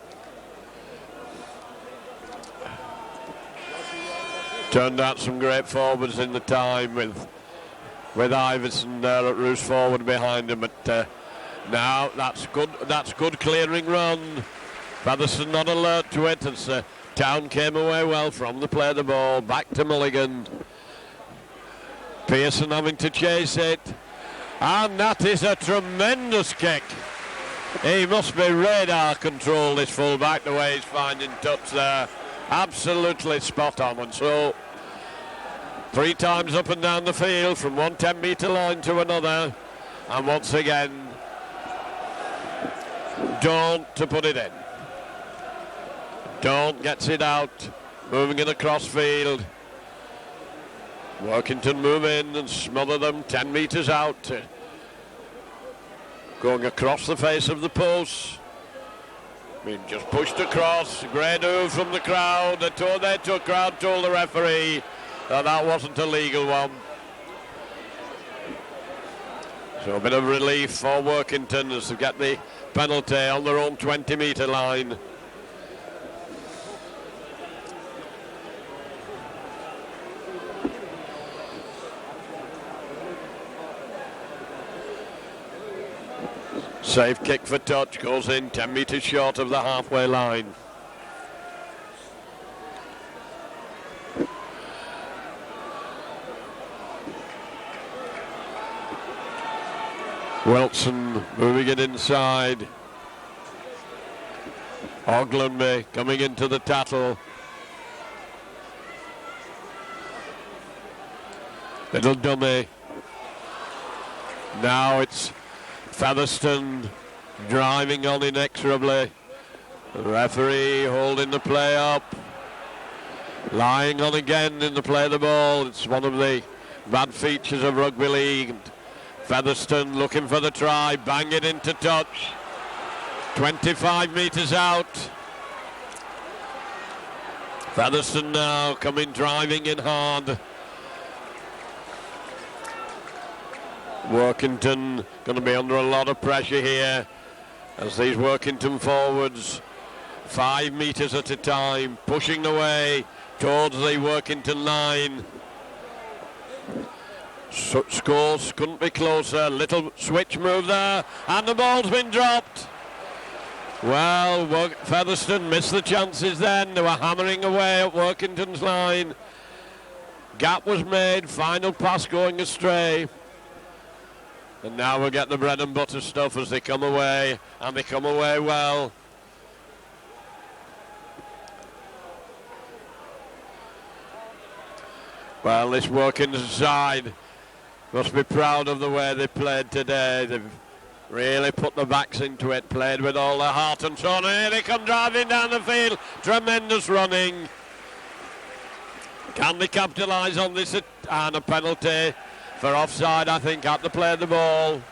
Turned out some great forwards in the time with Iverson there at Roos forward behind him. But now that's good clearing run. Featherstone not alert to it as Town came away well from the play of the ball. Back to Mulligan. Pearson having to chase it. And that is a tremendous kick. He must be radar control, this fullback, the way he's finding touch there. Absolutely spot on. And so 3 times up and down the field from one 10-metre line to another. And once again, Don't to put it in. Don't gets it out, moving it across field. Workington move in and smother them 10 metres out. Going across the face of the post. Being just pushed across. Great move from the crowd. The crowd told the referee that wasn't a legal one. So a bit of relief for Workington as they get the penalty on their own 20-metre line. Safe kick for touch, goes in 10 metres short of the halfway line. Wilson moving it inside. Oglenby coming into the tattle. Little dummy. Now it's Featherstone driving on inexorably. The referee holding the play up. Lying on again in the play of the ball. It's one of the bad features of rugby league. Featherstone looking for the try, bang it into touch. 25 metres out. Featherstone now coming driving in hard. Workington going to be under a lot of pressure here as these Workington forwards 5 metres at a time pushing away towards the Workington line. Scores couldn't be closer. Little switch move there and the ball's been dropped. Well, Featherstone missed the chances then. They were hammering away at Workington's line. Gap was made, final pass going astray. And now we'll get the bread and butter stuff as they come away, and they come away well. Well, this Workington side must be proud of the way they played today. They've really put their backs into it, played with all their heart and soul. And here they come driving down the field. Tremendous running. Can they capitalise on this? And a penalty for offside, I think, at the play of the ball.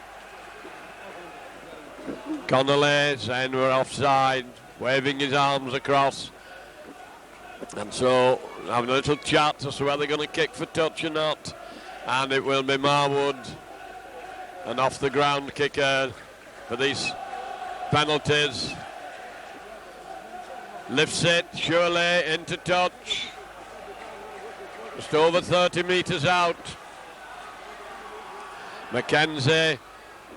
Connolly saying we're offside, waving his arms across. And so having a little chat as to whether they're going to kick for touch or not. And it will be Marwood, an off the ground kicker for these penalties. Lifts it surely into touch. Just over 30 metres out. Mackenzie,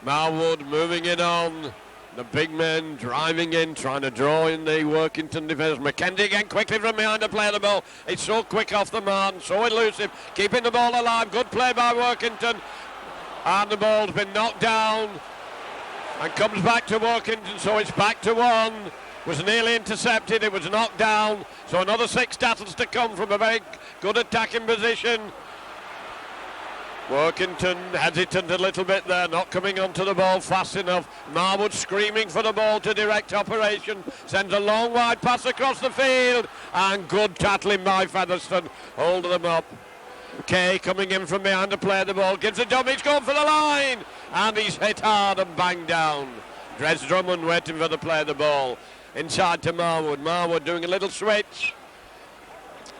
Marwood moving it on. The big men driving in, trying to draw in the Workington defence. Mackenzie again quickly from behind to play the ball. It's so quick off the mark, so elusive, keeping the ball alive. Good play by Workington. And the ball's been knocked down and comes back to Workington, so it's back to 1. Was nearly intercepted, it was knocked down. So another 6 tackles to come from a very good attacking position. Workington hesitant a little bit there, not coming onto the ball fast enough. Marwood screaming for the ball to direct operation. Sends a long wide pass across the field. And good tackling by Featherstone. Hold them up. Kay coming in from behind to play the ball. Gives a dump, he's gone for the line. And he's hit hard and banged down. Dres Drummond waiting for the play the ball. Inside to Marwood. Marwood doing a little switch.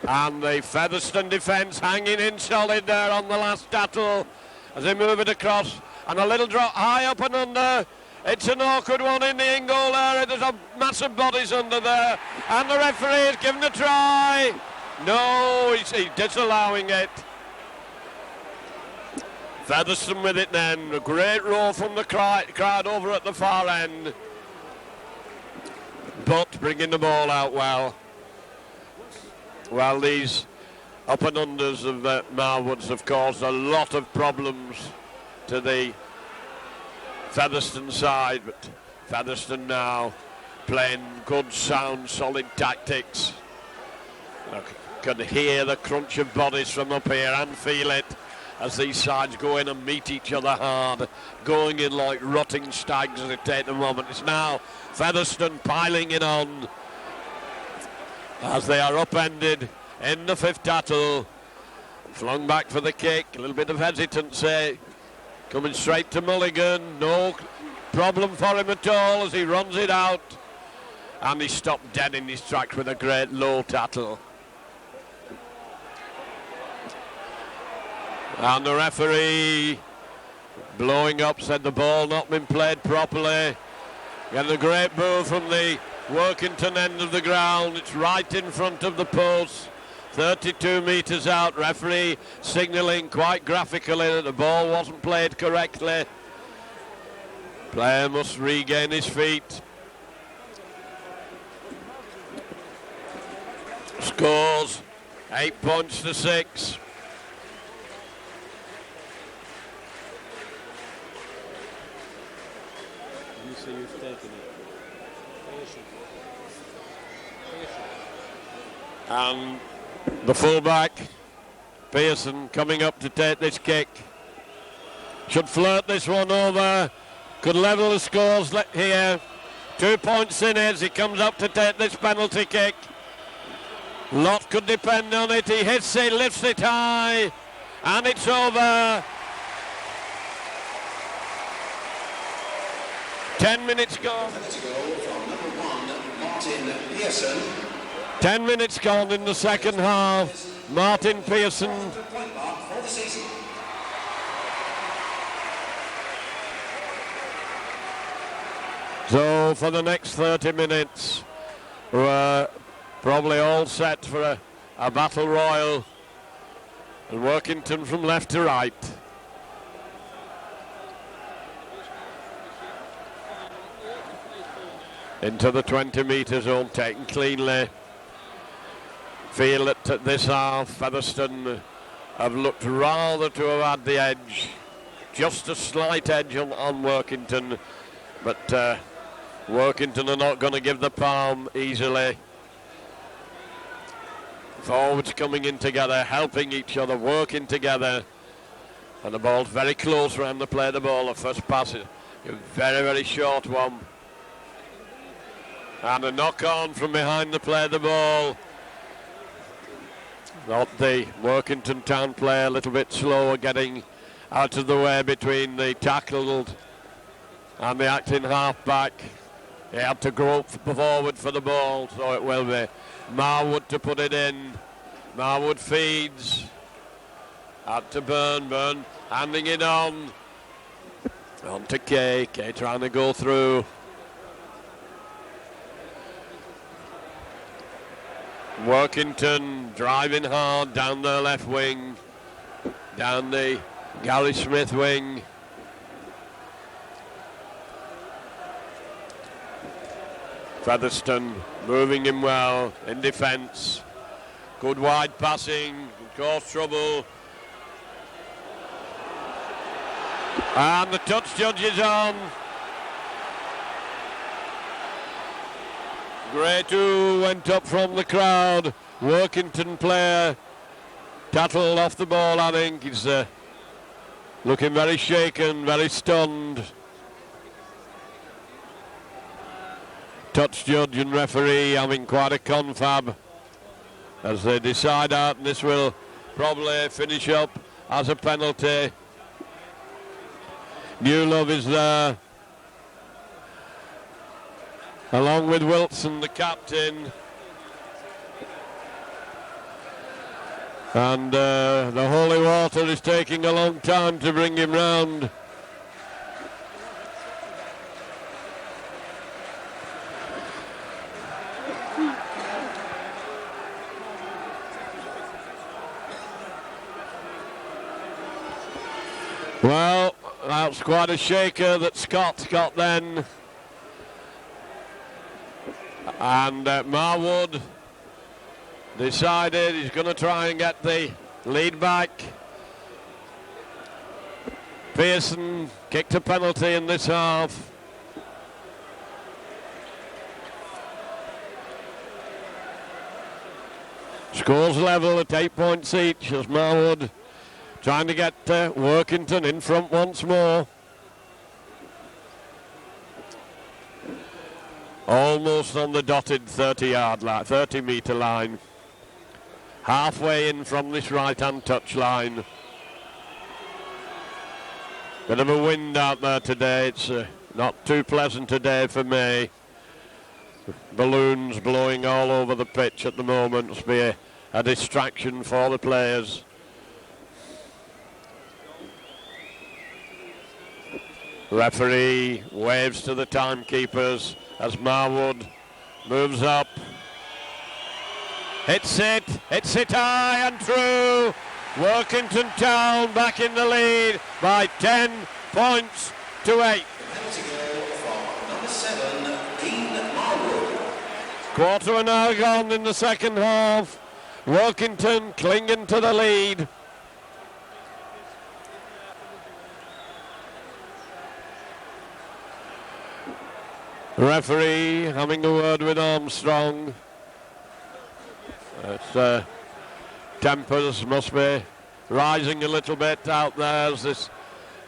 And the Featherstone defence hanging in solid there on the last tattle as they move it across. And a little drop high up and under. It's an awkward one in the in-goal area. There's a massive bodies under there. And the referee has given a try. No, he's disallowing it. Featherstone with it then. A great roar from the crowd over at the far end. But bringing the ball out well. Well, these up and unders of Marwoods have caused a lot of problems to the Featherstone side, but Featherstone now playing good, sound, solid tactics. Look, can hear the crunch of bodies from up here and feel it as these sides go in and meet each other hard, going in like rotting stags as it takes the moment. It's now Featherstone piling it on as they are upended in the fifth tattle. Flung back for the kick, a little bit of hesitancy. Coming straight to Mulligan, no problem for him at all as he runs it out. And he stopped dead in his tracks with a great low tattle. And the referee blowing up, said the ball not been played properly. Getting a great boo from the Workington end of the ground. It's right in front of the post, 32 metres out. Referee signalling quite graphically that the ball wasn't played correctly. Player must regain his feet. Scores 8 points to 6. You see who's taking it. And the fullback, Pearson, coming up to take this kick. Should flirt this one over. Could level the scores here. 2 points in as he comes up to take this penalty kick. Lot could depend on it. He hits it, lifts it high, and it's over. 10 minutes gone. Let's go from number 1, Martin Pearson. 10 minutes gone in the second half. Martin Pearson. Point mark for the season. So for the next 30 minutes, we're probably all set for a battle royal. And Workington from left to right. Into the 20-metre zone, taken cleanly. Feel that at this half, Featherstone have looked rather to have had the edge. Just a slight edge on Workington. But Workington are not going to give the palm easily. Forwards coming in together, helping each other, working together. And the ball's very close around to play the ball. The first pass is a very, very short one. And a knock on from behind to play the ball. Not the Workington town player, a little bit slower getting out of the way between the tackled and the acting half-back. He had to go forward for the ball, so it will be Marwood to put it in. Marwood feeds. Out to Burn handing it on. On to Kay. Kay trying to go through. Workington driving hard down their left wing, down the Gary Smith wing. Featherstone moving him well in defence. Good wide passing, cause trouble. And the touch judge is on. Grey2 went up from the crowd. Workington player tattled off the ball, I think. It's looking very shaken, very stunned. Touch judge and referee having quite a confab as they decide out, and this will probably finish up as a penalty. Newlove is there, along with Wilson, the captain. And the holy water is taking a long time to bring him round. Well, that's quite a shaker that Scott got then. And Marwood decided he's going to try and get the lead back. Pearson kicked a penalty in this half. Scores level at 8 points each as Marwood trying to get Workington in front once more. Almost on the dotted 30 metre line. Halfway in from this right-hand touch line. Bit of a wind out there today. It's not too pleasant a day for me. Balloons blowing all over the pitch at the moment. Must be a distraction for the players. Referee waves to the timekeepers as Marwood moves up. Hits it high and true. Workington Town back in the lead by 10 points to 8. Penalty goal from number 7, Dean Marwood. Quarter an hour gone in the second half. Workington clinging to the lead. Referee having a word with Armstrong. Tempers must be rising a little bit out there as this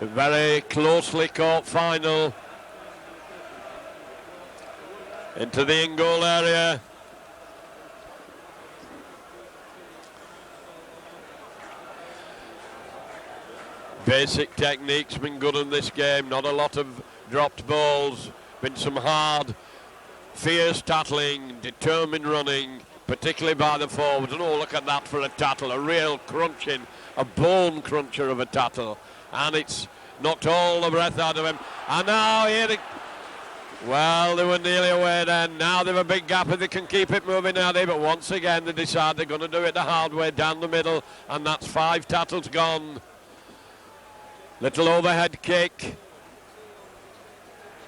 very closely caught final. Into the in-goal area. Basic technique's been good in this game. Not a lot of dropped balls. Been some hard, fierce tackling, determined running, particularly by the forwards. And oh, look at that for a tackle, a real crunching, a bone cruncher of a tackle. And it's knocked all the breath out of him. And now here well, they were nearly away then. Now they've a big gap if they can keep it moving out there. But once again, they decide they're going to do it the hard way down the middle. And that's 5 tackles gone. Little overhead kick.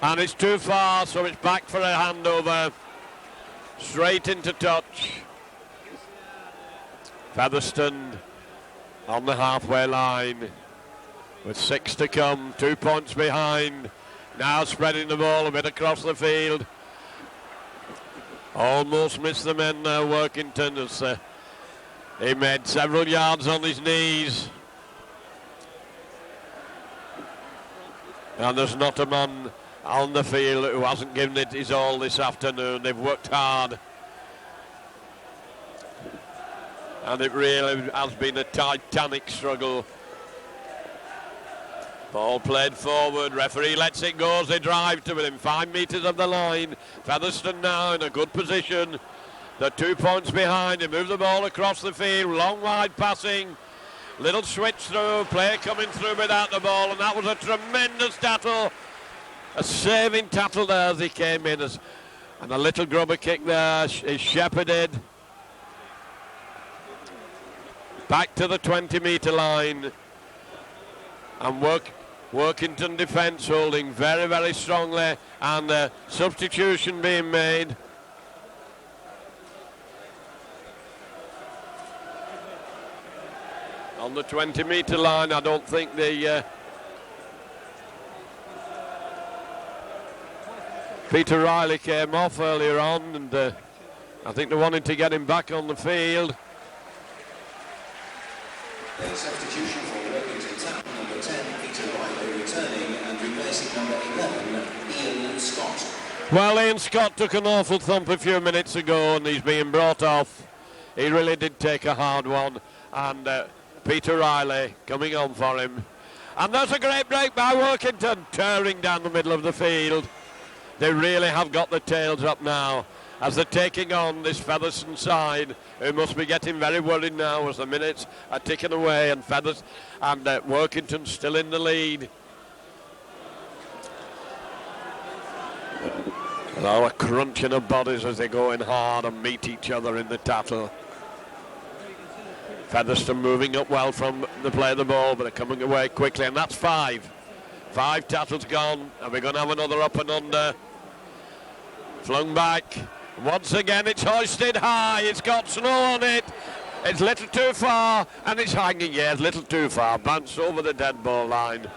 And it's too far, so it's back for a handover. Straight into touch. Featherstone on the halfway line. With 6 to come, 2 points behind. Now spreading the ball a bit across the field. Almost missed the men there, Workington, as he made several yards on his knees. And there's not a man on the field who hasn't given it his all this afternoon. They've worked hard. And it really has been a titanic struggle. Ball played forward, referee lets it go as they drive to within 5 metres of the line. Featherstone now in a good position. They're 2 points behind. They move the ball across the field, long wide passing. Little switch through, player coming through without the ball, and that was a tremendous tackle. A saving tackle there as he came in. And a little grubber kick there is shepherded. Back to the 20 metre line. And Workington defence holding very, very strongly. And a substitution being made. On the 20 metre line, I don't think the Peter Riley came off earlier on, and I think they wanted to get him back on the field. A substitution for Workington Town, number 10. replacing number 11, Ian Scott. Well, Ian Scott took an awful thump a few minutes ago and he's being brought off. He really did take a hard one, and Peter Riley coming on for him. And that's a great break by Workington, tearing down the middle of the field. They really have got the tails up now as they're taking on this Featherstone side, who must be getting very worried now as the minutes are ticking away, and Workington still in the lead. And all a crunching of bodies as they go in hard and meet each other in the tattle. Featherstone moving up well from the play of the ball, but they're coming away quickly, and that's 5. 5 tattles gone, and we're going to have another up and under. Flung back. Once again, it's hoisted high. It's got snow on it. It's a little too far, and it's hanging. Yeah, it's a little too far. Bounced over the dead ball line.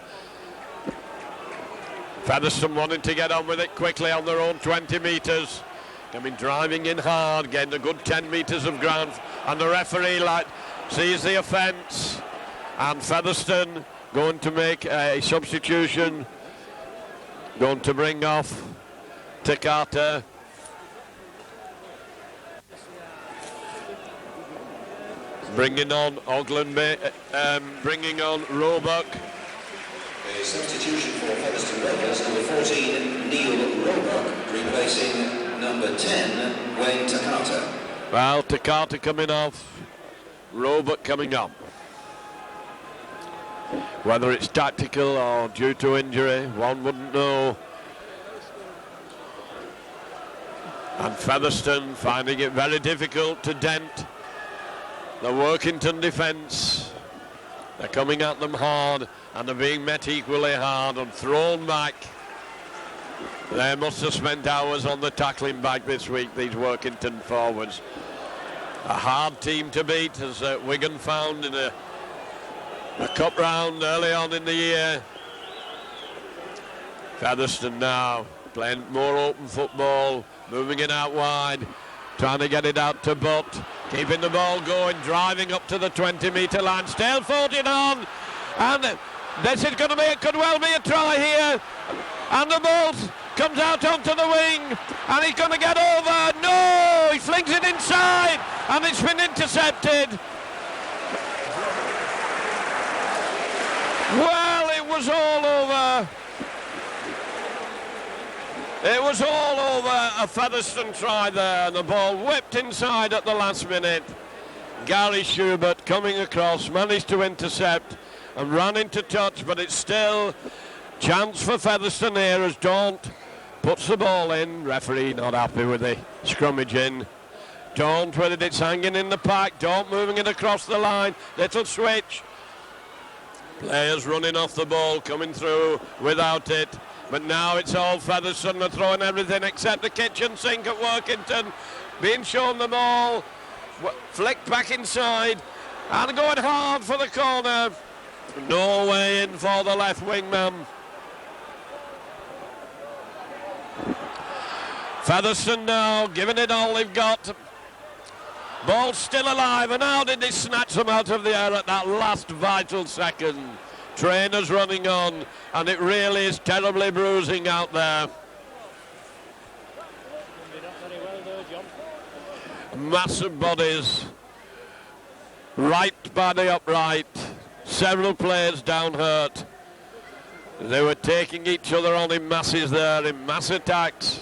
Featherstone wanting to get on with it quickly on their own 20 metres. Coming driving in hard, getting a good 10 metres of ground, and the referee sees the offence, and Featherstone going to make a substitution, going to bring off Takata. Bringing on Oglenby, bringing on Roebuck. A substitution for Featherstone Rovers, number 14, Neil Roebuck, replacing number 10, Wayne Takata. Well, Takata coming off, Roebuck coming on. Whether it's tactical or due to injury, one wouldn't know. And Featherstone finding it very difficult to dent the Workington defence. They're coming at them hard, and they're being met equally hard and thrown back. They must have spent hours on the tackling back this week, these Workington forwards. A hard team to beat, as Wigan found in a cup round early on in the year. Featherstone now playing more open football, moving it out wide, trying to get it out to Butt, keeping the ball going, driving up to the 20-metre line, still floating on, and this is going to be, it could well be a try here, and the ball comes out onto the wing, and he's going to get over. No, he flings it inside, and it's been intercepted. Well, it was all over. It was all over. A Featherstone try there, and the ball whipped inside at the last minute. Gary Schubert coming across, managed to intercept and ran into touch, but it's still chance for Featherstone here as Daunt puts the ball in. Referee not happy with the scrummage in. Daunt with it, it's hanging in the pack. Daunt moving it across the line. Little switch. Players running off the ball, coming through without it. But now it's all Featherstone. They're throwing everything except the kitchen sink at Workington. Being shown the ball. Flicked back inside. And going hard for the corner. No way in for the left wing man. Featherstone now giving it all they've got. Ball still alive, and how did they snatch them out of the air at that last vital second? Trainers running on, and it really is terribly bruising out there. Massive bodies right by the upright. Several players down hurt. They were taking each other on in masses there, in mass attacks.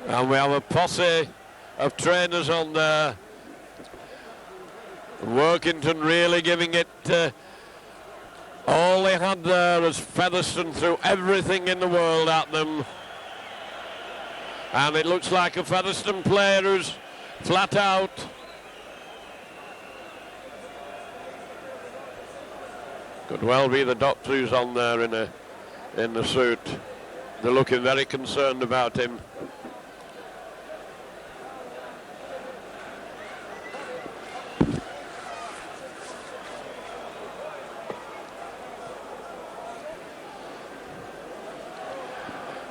And we have a posse of trainers on there. Workington really giving it all they had there as Featherstone threw everything in the world at them. And it looks like a Featherstone player who's flat out. Could well be the doctor who's on there in the suit. They're looking very concerned about him.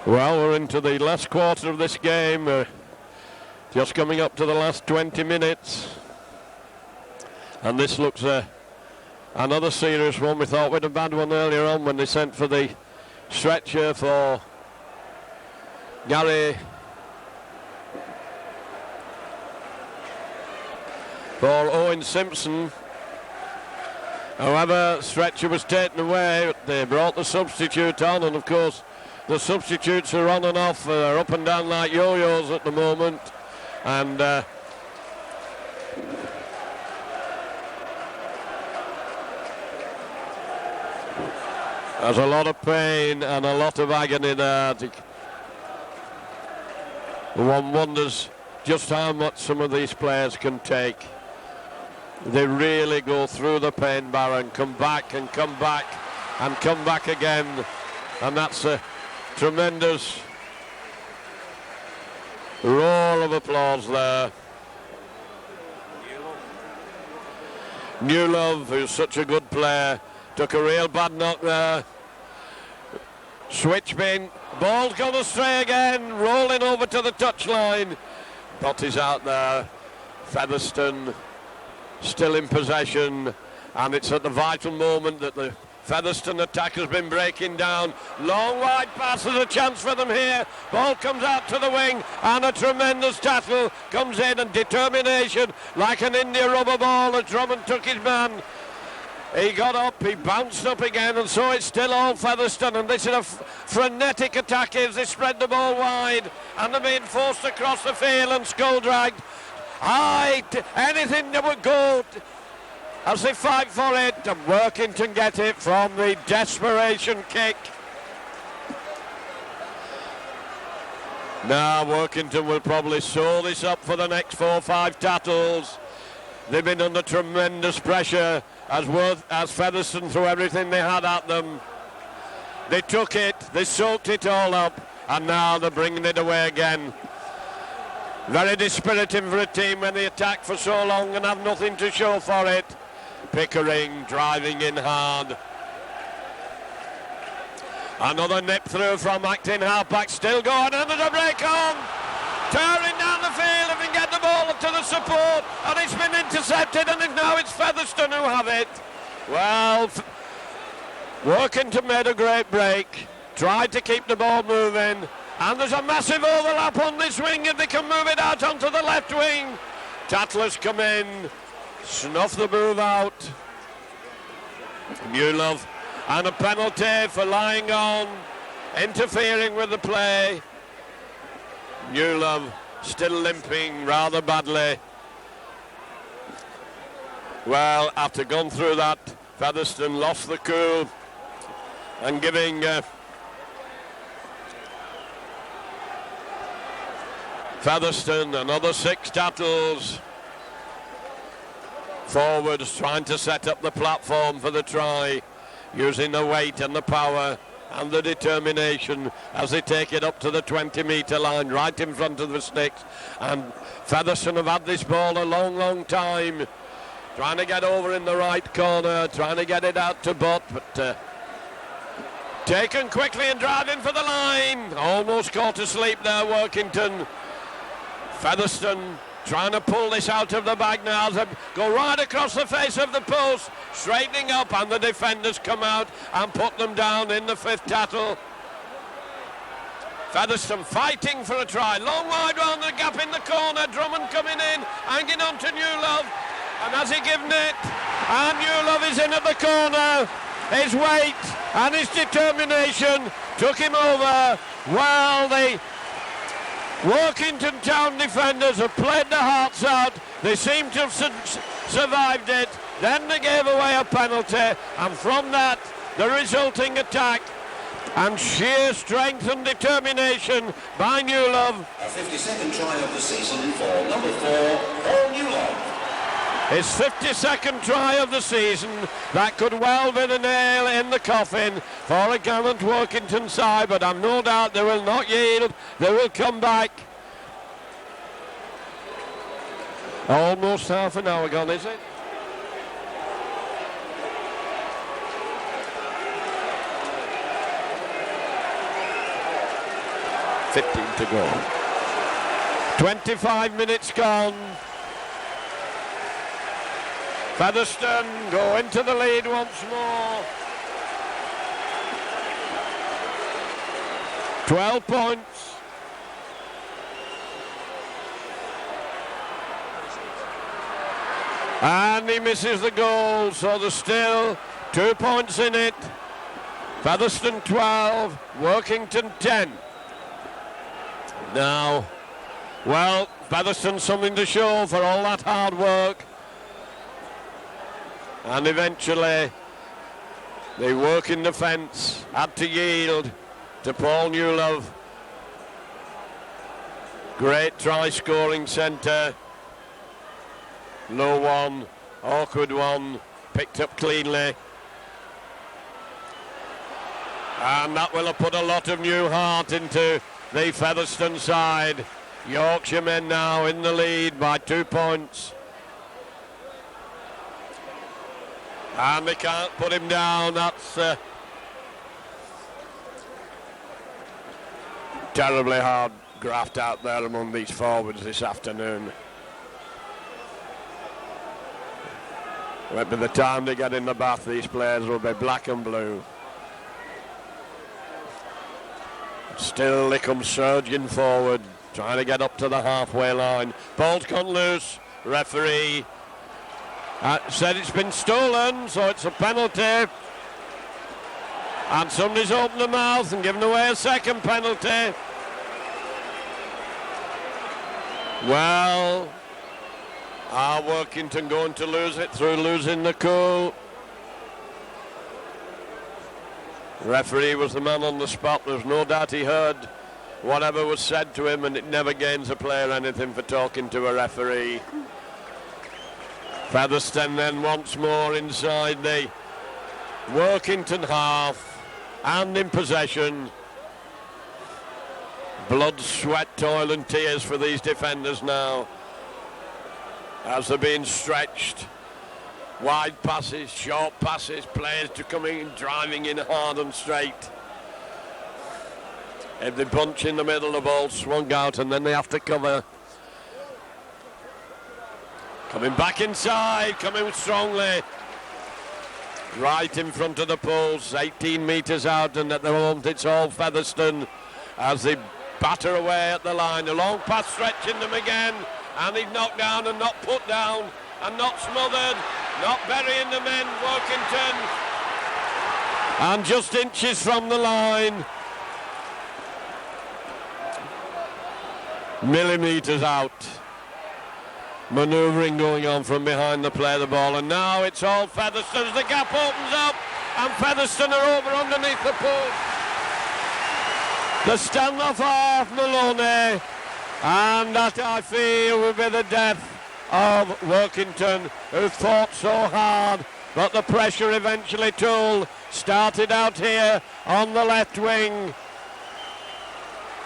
Well, we're into the last quarter of this game, just coming up to the last 20 minutes, and this looks Another serious one. We thought we'd have had one earlier on when they sent for the stretcher for Gary. For Owen Simpson. However, stretcher was taken away. They brought the substitute on, and of course the substitutes are on and off. They're up and down like yo-yos at the moment. And there's a lot of pain and a lot of agony there. One wonders just how much some of these players can take. They really go through the pain barrier and come back and come back and come back again. And that's a tremendous roar of applause there. Newlove, who's such a good player, took a real bad knock there. Switch bin, ball's gone astray again, rolling over to the touchline. But he's out there. Featherstone still in possession, and it's at the vital moment that the Featherstone attack has been breaking down. Long wide pass, there's a chance for them here. Ball comes out to the wing, and a tremendous tackle comes in, and determination like an India rubber ball as Drummond took his man. He got up, he bounced up again, and so it's still all Featherstone, and this is a frenetic attack as they spread the ball wide, and they're being forced across the field and skull dragged. Anything that would go as they fight for it, and Workington get it from the desperation kick. Now Workington will probably sew this up for the next 4 or 5 tackles. They've been under tremendous pressure as Featherstone threw everything they had at them. They took it, they soaked it all up, and now they're bringing it away again. Very dispiriting for a team when they attack for so long and have nothing to show for it. Pickering driving in hard. Another nip through from acting halfback, still going, and there's a break on. Tearing down the field and get the ball to the support, and it's been intercepted, and now it's Featherstone who have it. Well, Workington made a great break, tried to keep the ball moving, and there's a massive overlap on this wing if they can move it out onto the left wing. Tattlers come in, snuff the move out. Newlove, and a penalty for lying on, interfering with the play. Newlove still limping rather badly. Well, after going through that, Featherstone lost the cool and giving Featherstone another 6 tackles. Forwards trying to set up the platform for the try, using the weight and the power and the determination as they take it up to the 20-metre line, right in front of the sticks. And Featherstone have had this ball a long time, trying to get over in the right corner, trying to get it out to Butt, but taken quickly and driving for the line. Almost caught asleep there, Workington. Featherstone trying to pull this out of the bag now. They go right across the face of the post, straightening up, and the defenders come out and put them down in the 5th tackle. Featherstone fighting for a try. Long wide round the gap in the corner. Drummond coming in, hanging on to Newlove. And has he given it? And Newlove is in at the corner. His weight and his determination took him over. Well, the Workington Town defenders have played their hearts out. They seem to have survived it. Then they gave away a penalty, and from that, the resulting attack and sheer strength and determination by Newlove. A 52nd try of the season for number 4, Paul Newlove. His 52nd try of the season. That could well be the nail in the coffin for a gallant Workington side, but I'm no doubt they will not yield. They will come back. Almost half an hour gone, is it? To go. 25 minutes gone. Featherstone go into the lead once more. 12 points. And he misses the goal, so there's still 2 points in it. Featherstone 12, Workington 10. Now, well, Featherstone something to show for all that hard work. And eventually, the working defence had to yield to Paul Newlove. Great try-scoring centre. Low one, awkward one, picked up cleanly. And that will have put a lot of new heart into the Featherstone side. Yorkshire men now in the lead by 2 points. And they can't put him down. That's terribly hard graft out there among these forwards this afternoon. By the time they get in the bath, these players will be black and blue. Still they come surging forward, trying to get up to the halfway line. Ball's gone loose. Referee said it's been stolen, so it's a penalty. And somebody's opened the mouth and given away a second penalty. Well, are Workington going to lose it through losing the cool? Referee was the man on the spot. There's no doubt he heard whatever was said to him, and it never gains a player anything for talking to a referee. Featherstone then once more inside the Workington half and in possession. Blood, sweat, toil and tears for these defenders now as they're being stretched. Wide passes, short passes, players to coming and driving in hard and straight. If they bunch in the middle, the ball swung out and then they have to cover. Coming back inside, coming strongly. Right in front of the post, 18 metres out, and at the moment it's all Featherstone as they batter away at the line. A long pass stretching them again, and he's knocked down and not put down and not smothered, not burying the men, Workington. And just inches from the line. Millimetres out. Manoeuvring going on from behind the play of the ball, and now it's all Featherstone as the gap opens up and Featherstone are over underneath the post. The standoff half Maloney, and that I feel will be the death of Workington, who fought so hard, but the pressure eventually told. Started out here on the left wing.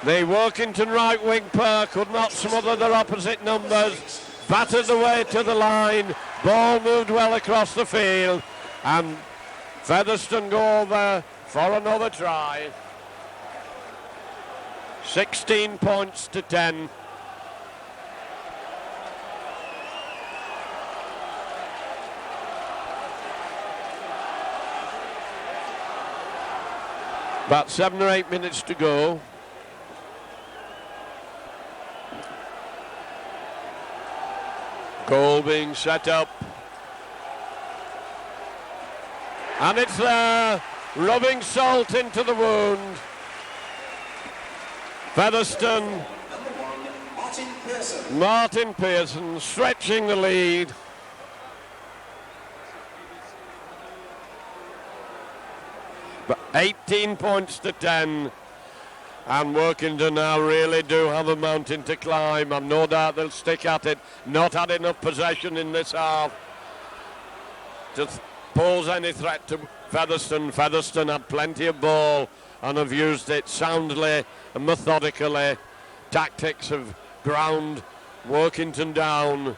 The Workington right wing pair could not smother their opposite numbers. Battered away to the line, ball moved well across the field, and Featherstone go over for another try. 16 points to 10. About 7 or 8 minutes to go. Goal being set up. And it's there, rubbing salt into the wound. Featherstone, Martin Pearson stretching the lead. But 18 points to 10. And Workington now really do have a mountain to climb. I've no doubt they'll stick at it. Not had enough possession in this half to pose any threat to Featherstone. Featherstone had plenty of ball and have used it soundly and methodically. Tactics have ground Workington down.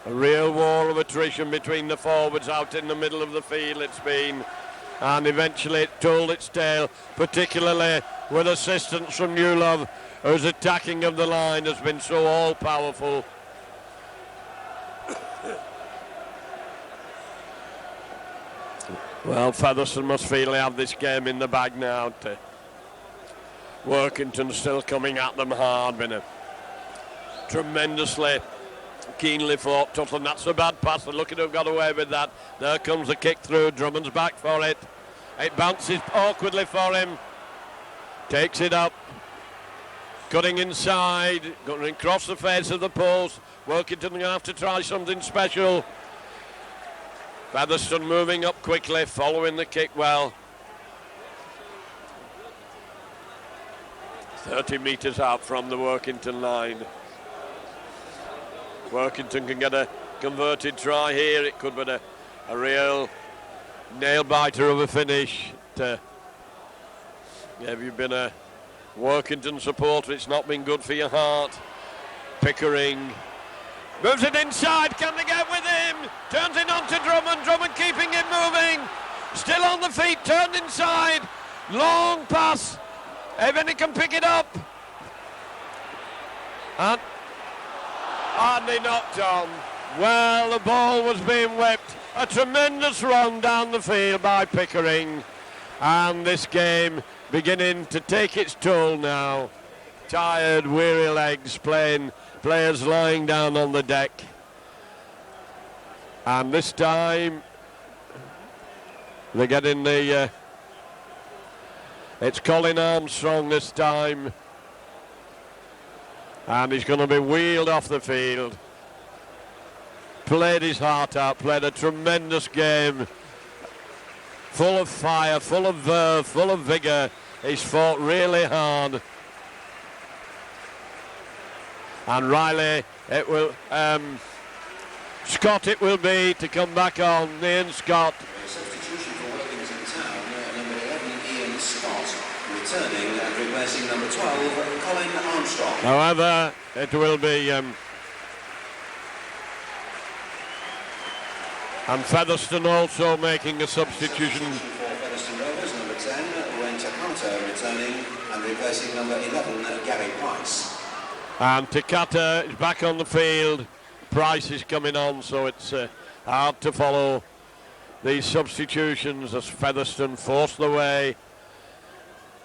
A real war of attrition between the forwards out in the middle of the field it's been. And eventually it told its tale, particularly with assistance from Newlove, whose attacking of the line has been so all-powerful. Well, Featherstone must feel they have this game in the bag now. Workington still coming at them hard. Been a tremendously keenly fought tussle, and that's a bad pass. They're looking to have got away with that. There comes the kick through. Drummond's back for it. It bounces awkwardly for him. Takes it up. Cutting inside. Going across the face of the post. Workington going to have to try something special. Featherstone moving up quickly, following the kick well. 30 metres out from the Workington line. Workington can get a converted try here. It could be a real nail-biter of a finish. Have you been a Workington supporter? It's not been good for your heart. Pickering moves it inside. Can they get with him? Turns it on to Drummond. Drummond keeping it moving. Still on the feet. Turned inside. Long pass. Even he can pick it up. And he knocked on. Well, the ball was being whipped. A tremendous run down the field by Pickering. And this game beginning to take its toll now. Tired, weary legs, players lying down on the deck. And this time they're getting the it's Colin Armstrong this time, and he's going to be wheeled off the field. Played his heart out, played a tremendous game, full of fire, full of verve, full of vigour. He's fought really hard. And Riley, it will, Scott it will be to come back on, Ian Scott. Substitution for Workington Town, number 11 Ian Scott, returning and replacing number 12 Colin Armstrong. However, it will be, and Featherstone also making a substitution. For Featherstone Rovers, number 10 Wayne Takata returning and replacing number 11 Gary Price. And Takata is back on the field. Price is coming on, so it's hard to follow these substitutions as Featherstone force their way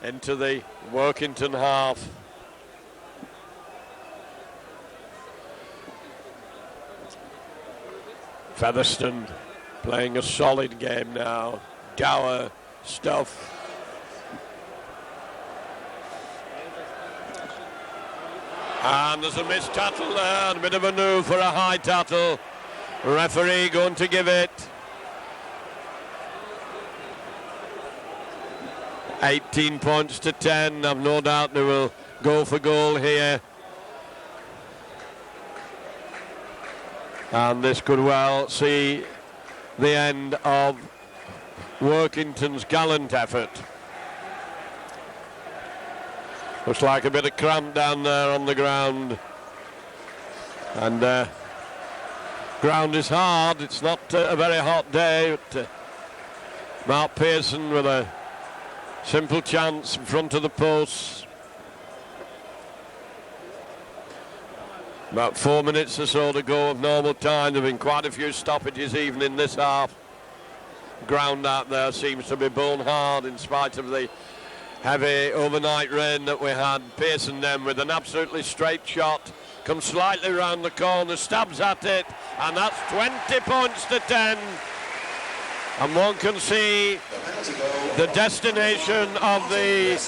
into the Workington half. Featherstone playing a solid game now. Dower stuff. And there's a missed tackle there, and a bit of a move for a high tackle. Referee going to give it. 18 points to 10. I've no doubt they will go for goal here. And this could well see the end of Workington's gallant effort. Looks like a bit of cramp down there on the ground. And ground is hard. It's not a very hot day. But Mark Pearson with a simple chance in front of the posts. About 4 minutes or so to go of normal time. There have been quite a few stoppages even in this half. Ground out there seems to be bone hard in spite of the heavy overnight rain that we had. Pearson then with an absolutely straight shot. Comes slightly round the corner, stabs at it, and that's 20 points to 10. And one can see the destination of the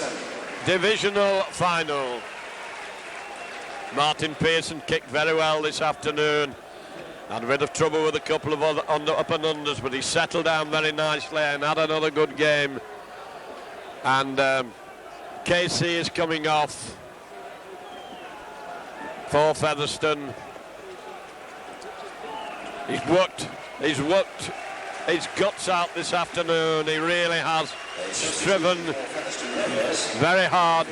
divisional final. Martin Pearson kicked very well this afternoon. Had a bit of trouble with a couple of other up and unders, but he settled down very nicely and had another good game. And Casey is coming off for Featherstone. He's worked his guts out this afternoon. He really has striven very hard.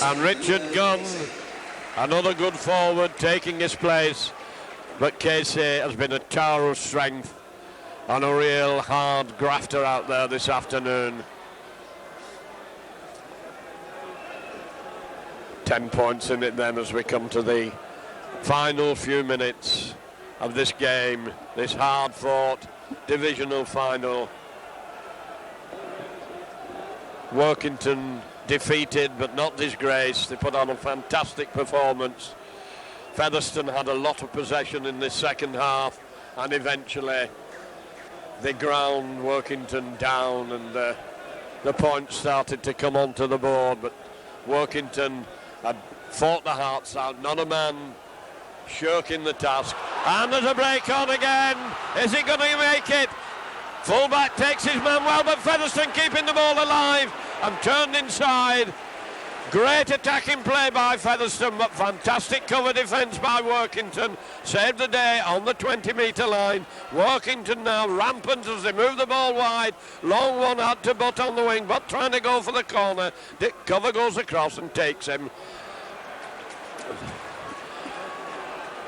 And Richard Gunn, another good forward, taking his place. But Casey has been a tower of strength and a real hard grafter out there this afternoon. 10 points in it then as we come to the final few minutes of this game, this hard-fought, divisional final. Workington defeated but not disgraced. They put on a fantastic performance. Featherstone had a lot of possession in this second half, and eventually they ground Workington down, and the points started to come onto the board, but Workington had fought the hearts out, not a man shirking the task. And there's a break on again. Is he going to make it? Fullback takes his man well, but Featherstone keeping the ball alive and turned inside. Great attacking play by Featherstone, but fantastic cover defence by Workington. Saved the day on the 20-metre line. Workington now rampant as they move the ball wide. Long one had to butt on the wing, but trying to go for the corner. Dick Cover goes across and takes him.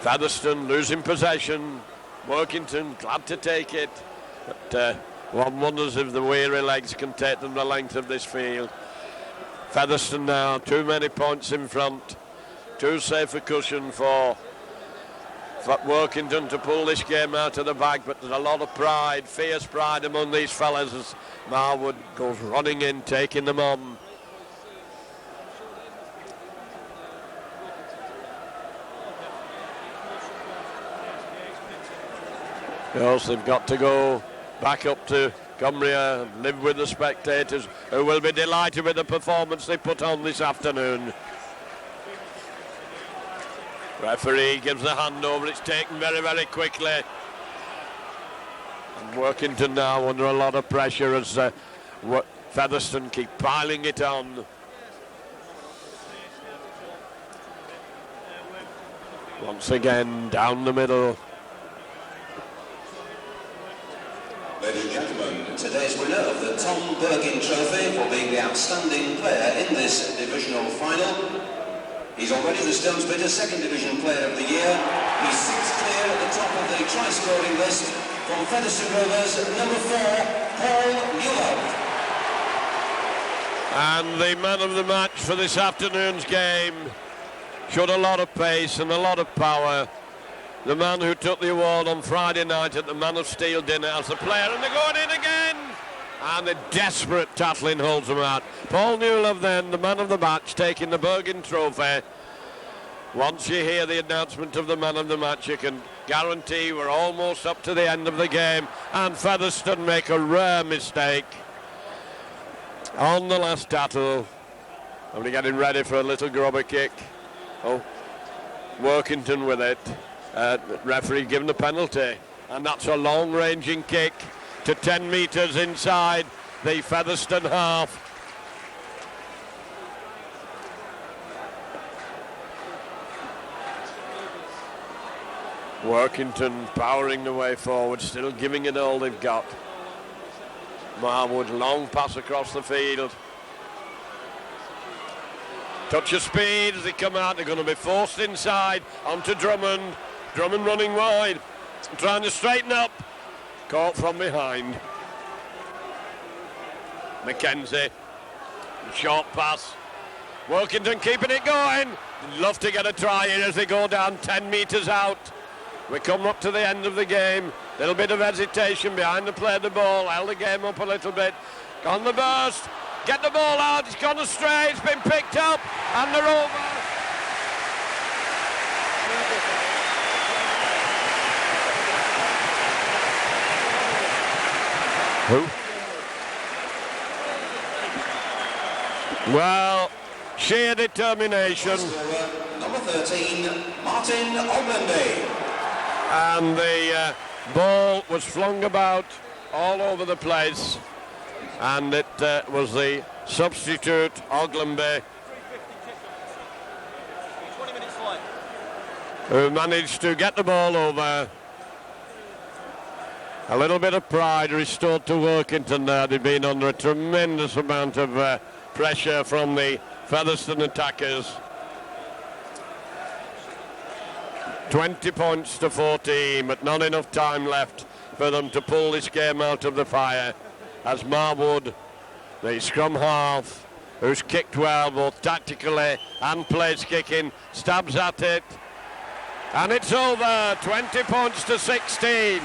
Featherstone losing possession. Workington glad to take it. But one wonders if the weary legs can take them the length of this field. Featherstone now, too many points in front. Too safe a cushion for Workington to pull this game out of the bag, but there's a lot of pride, fierce pride among these fellas as Marwood goes running in, taking them on. Because they've got to go back up to Cumbria and live with the spectators, who will be delighted with the performance they put on this afternoon. Referee gives the hand over. It's taken very, very quickly. And Workington now under a lot of pressure as Featherstone keep piling it on. Once again, down the middle. Ladies and gentlemen, today's winner of the Tom Bergin Trophy for being the outstanding player in this divisional final. He's already the Stones-Bitter Second Division Player of the Year. He sits clear at the top of the try-scoring list from Featherstone Rovers, number 4, Paul Newell. And the man of the match for this afternoon's game showed a lot of pace and a lot of power. The man who took the award on Friday night at the Man of Steel dinner as the player, and they're going in again, and the desperate tackling holds them out. Paul Newell then, the man of the match, taking the Bergin Trophy. Once you hear the announcement of the man of the match, you can guarantee we're almost up to the end of the game, and Featherstone make a rare mistake on the last tackle. And we're getting ready for a little grubber kick. Oh, Workington with it. Referee given the penalty, and that's a long-ranging kick to 10 metres inside the Featherstone half. Workington powering the way forward, still giving it all they've got. Marwood, long pass across the field. Touch of speed as they come out. They're going to be forced inside onto Drummond. Drummond running wide, trying to straighten up. Caught from behind. Mackenzie, short pass. Workington keeping it going. Love to get a try in as they go down 10 metres out. We come up to the end of the game. Little bit of hesitation behind the play of the ball. Held the game up a little bit. On the burst. Get the ball out. It's gone astray. It's been picked up. And they're over. Who? Well, sheer determination. Number 13, Martin Oglenby. And the ball was flung about all over the place. And it was the substitute, Oglenby, who managed to get the ball over. A little bit of pride restored to Workington there. They'd been under a tremendous amount of pressure from the Featherstone attackers. 20 points to 14, but not enough time left for them to pull this game out of the fire. As Marwood, the scrum half, who's kicked well both tactically and place kicking, stabs at it. And it's over, 20 points to 16.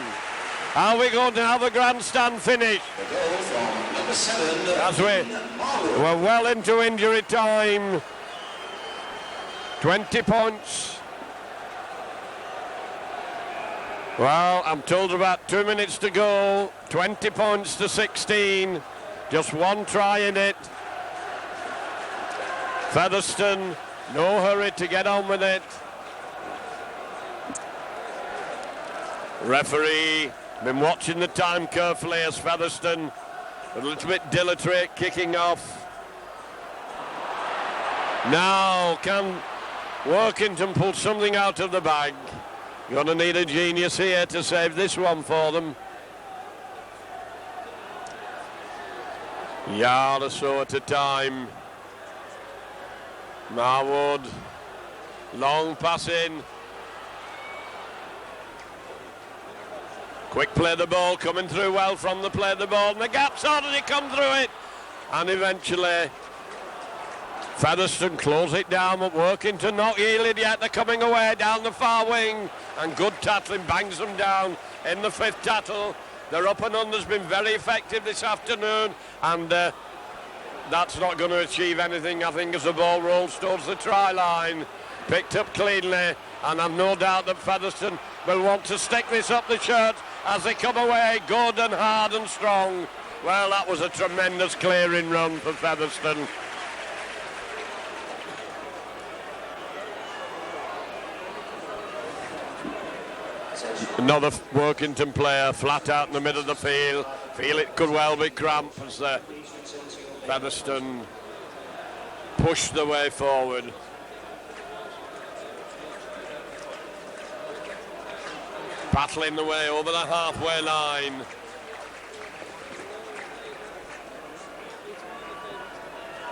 Are we going to have a grandstand finish? The goal from number 7. As we're well into injury time. 20 points. Well, I'm told about 2 minutes to go. 20 points to 16. Just one try in it. Featherstone, no hurry to get on with it. Referee been watching the time carefully as Featherstone a little bit dilatory, kicking off. Now can Workington pull something out of the bag? Gonna need a genius here to save this one for them. Yard or so at a time. Marwood, long pass in. Quick play the ball, coming through well from the play the ball. And the gap's already come through it. And eventually Featherstone close it down, but Workington not yielded yet. They're coming away down the far wing. And good tackling bangs them down in the 5th tackle. Their up and under's been very effective this afternoon. And that's not going to achieve anything, I think, as the ball rolls towards the try line. Picked up cleanly, and I've no doubt that Featherstone will want to stick this up the shirt as they come away good and hard and strong. Well, that was a tremendous clearing run for Featherstone. Another Workington player flat out in the middle of the field. Feel it could well be cramp as Featherstone push the way forward. Battling the way over the halfway line.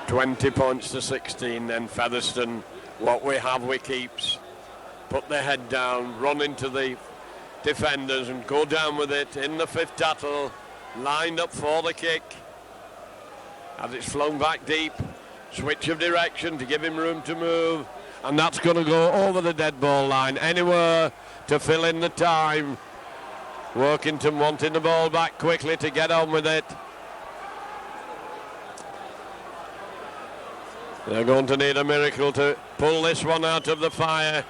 $20 points to 16 then Featherstone. What we have we keeps. Put their head down, run into the defenders and go down with it in the 5th tackle. Lined up for the kick. As it's flung back deep. Switch of direction to give him room to move. And that's going to go over the dead ball line. Anywhere to fill in the time. Workington wanting the ball back quickly to get on with it. They're going to need a miracle to pull this one out of the fire.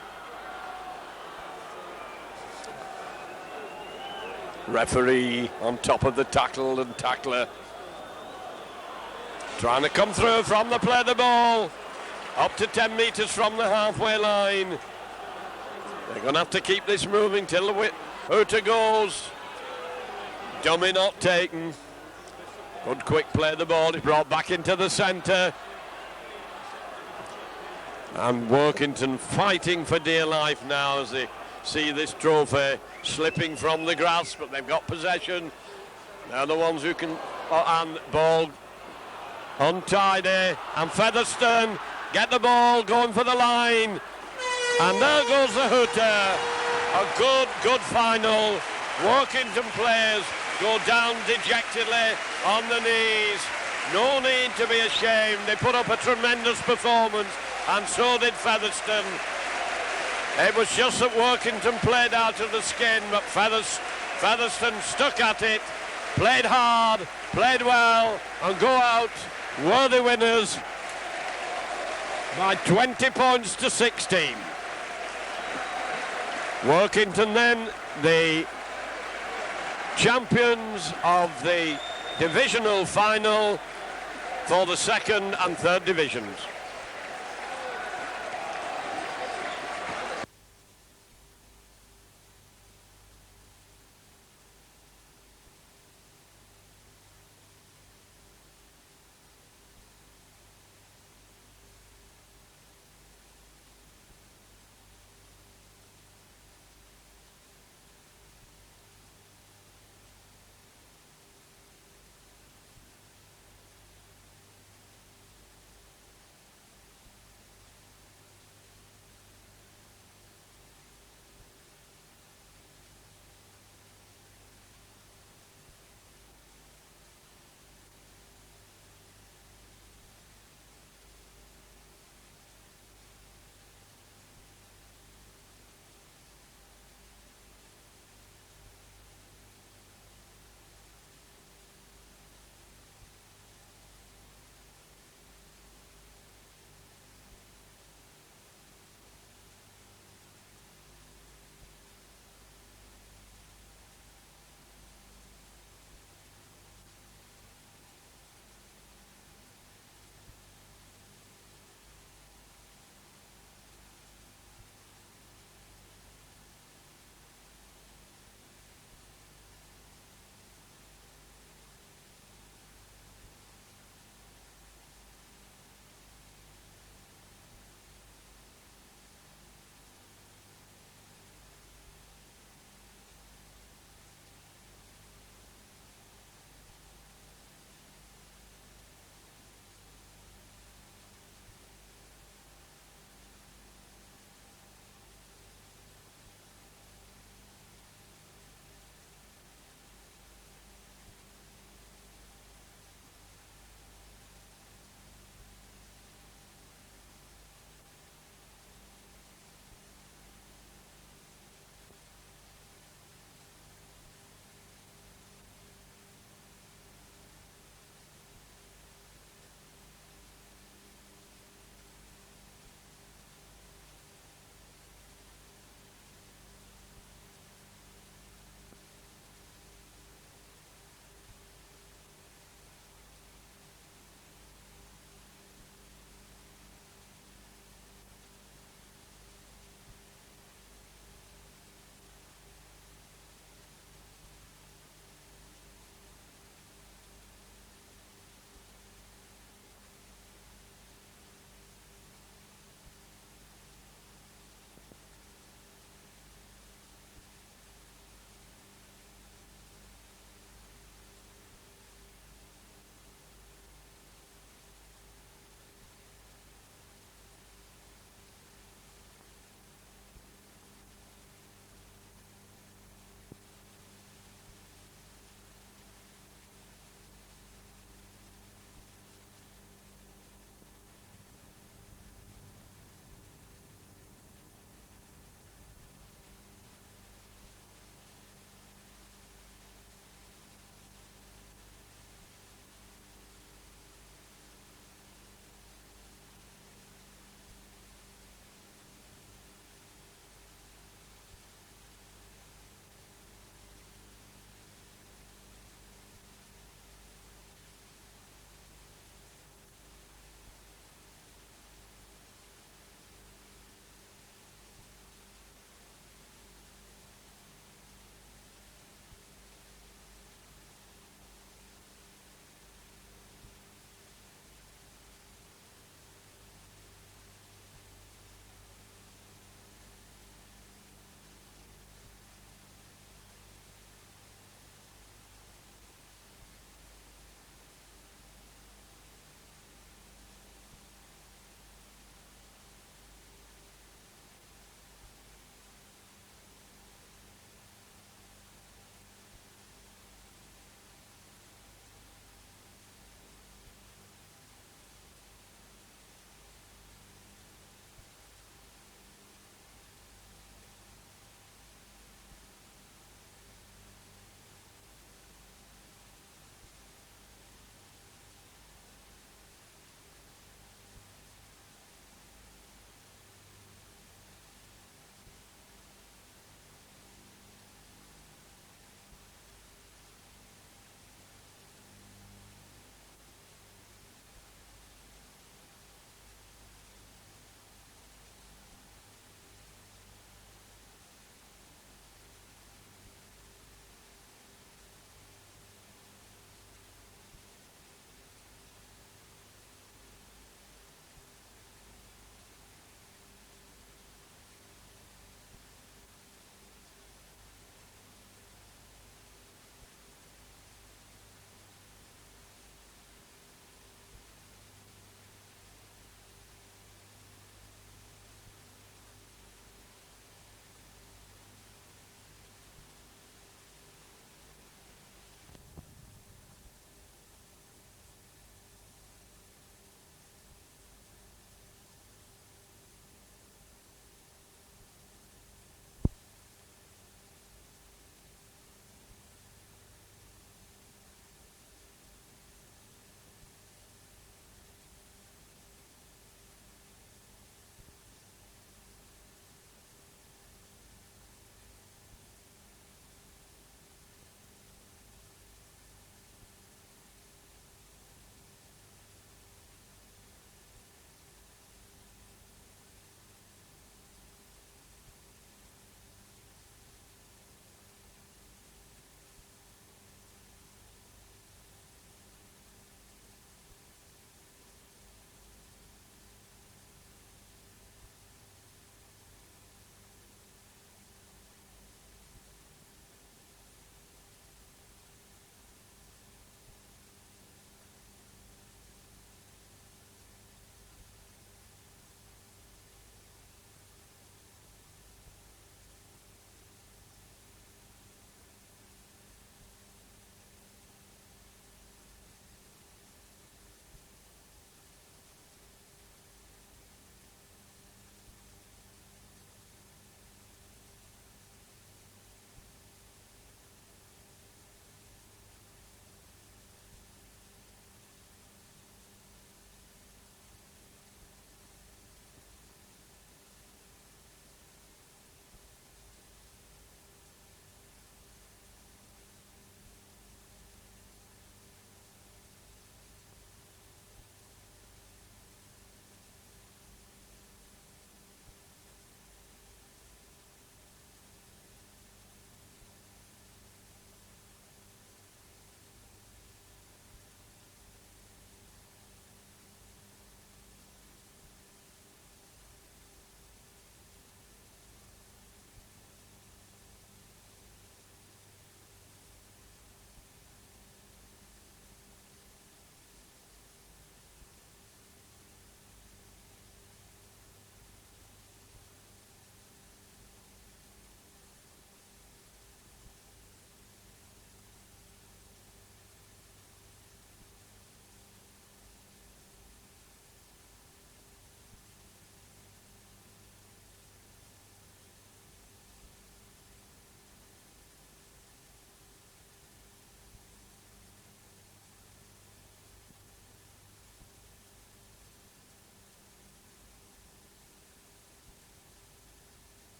Referee on top of the tackle and tackler. Trying to come through from the play the ball. Up to 10 metres from the halfway line. They're going to have to keep this moving till the hooter goes. Dummy not taken. Good quick play the ball. It's brought back into the centre. And Workington fighting for dear life now as they see this trophy slipping from the grasp, but they've got possession. They're the ones who can, and ball untidy, and Featherstone get the ball going for the line, and there goes the hooter. A good final. Workington players go down dejectedly on the knees. No need to be ashamed. They put up a tremendous performance, and so did Featherstone. It was just that Workington played out of the skin, but Featherstone stuck at it, played hard, played well, and go out worthy winners by 20 points to 16. Workington then the champions of the divisional final for the 2nd and 3rd divisions.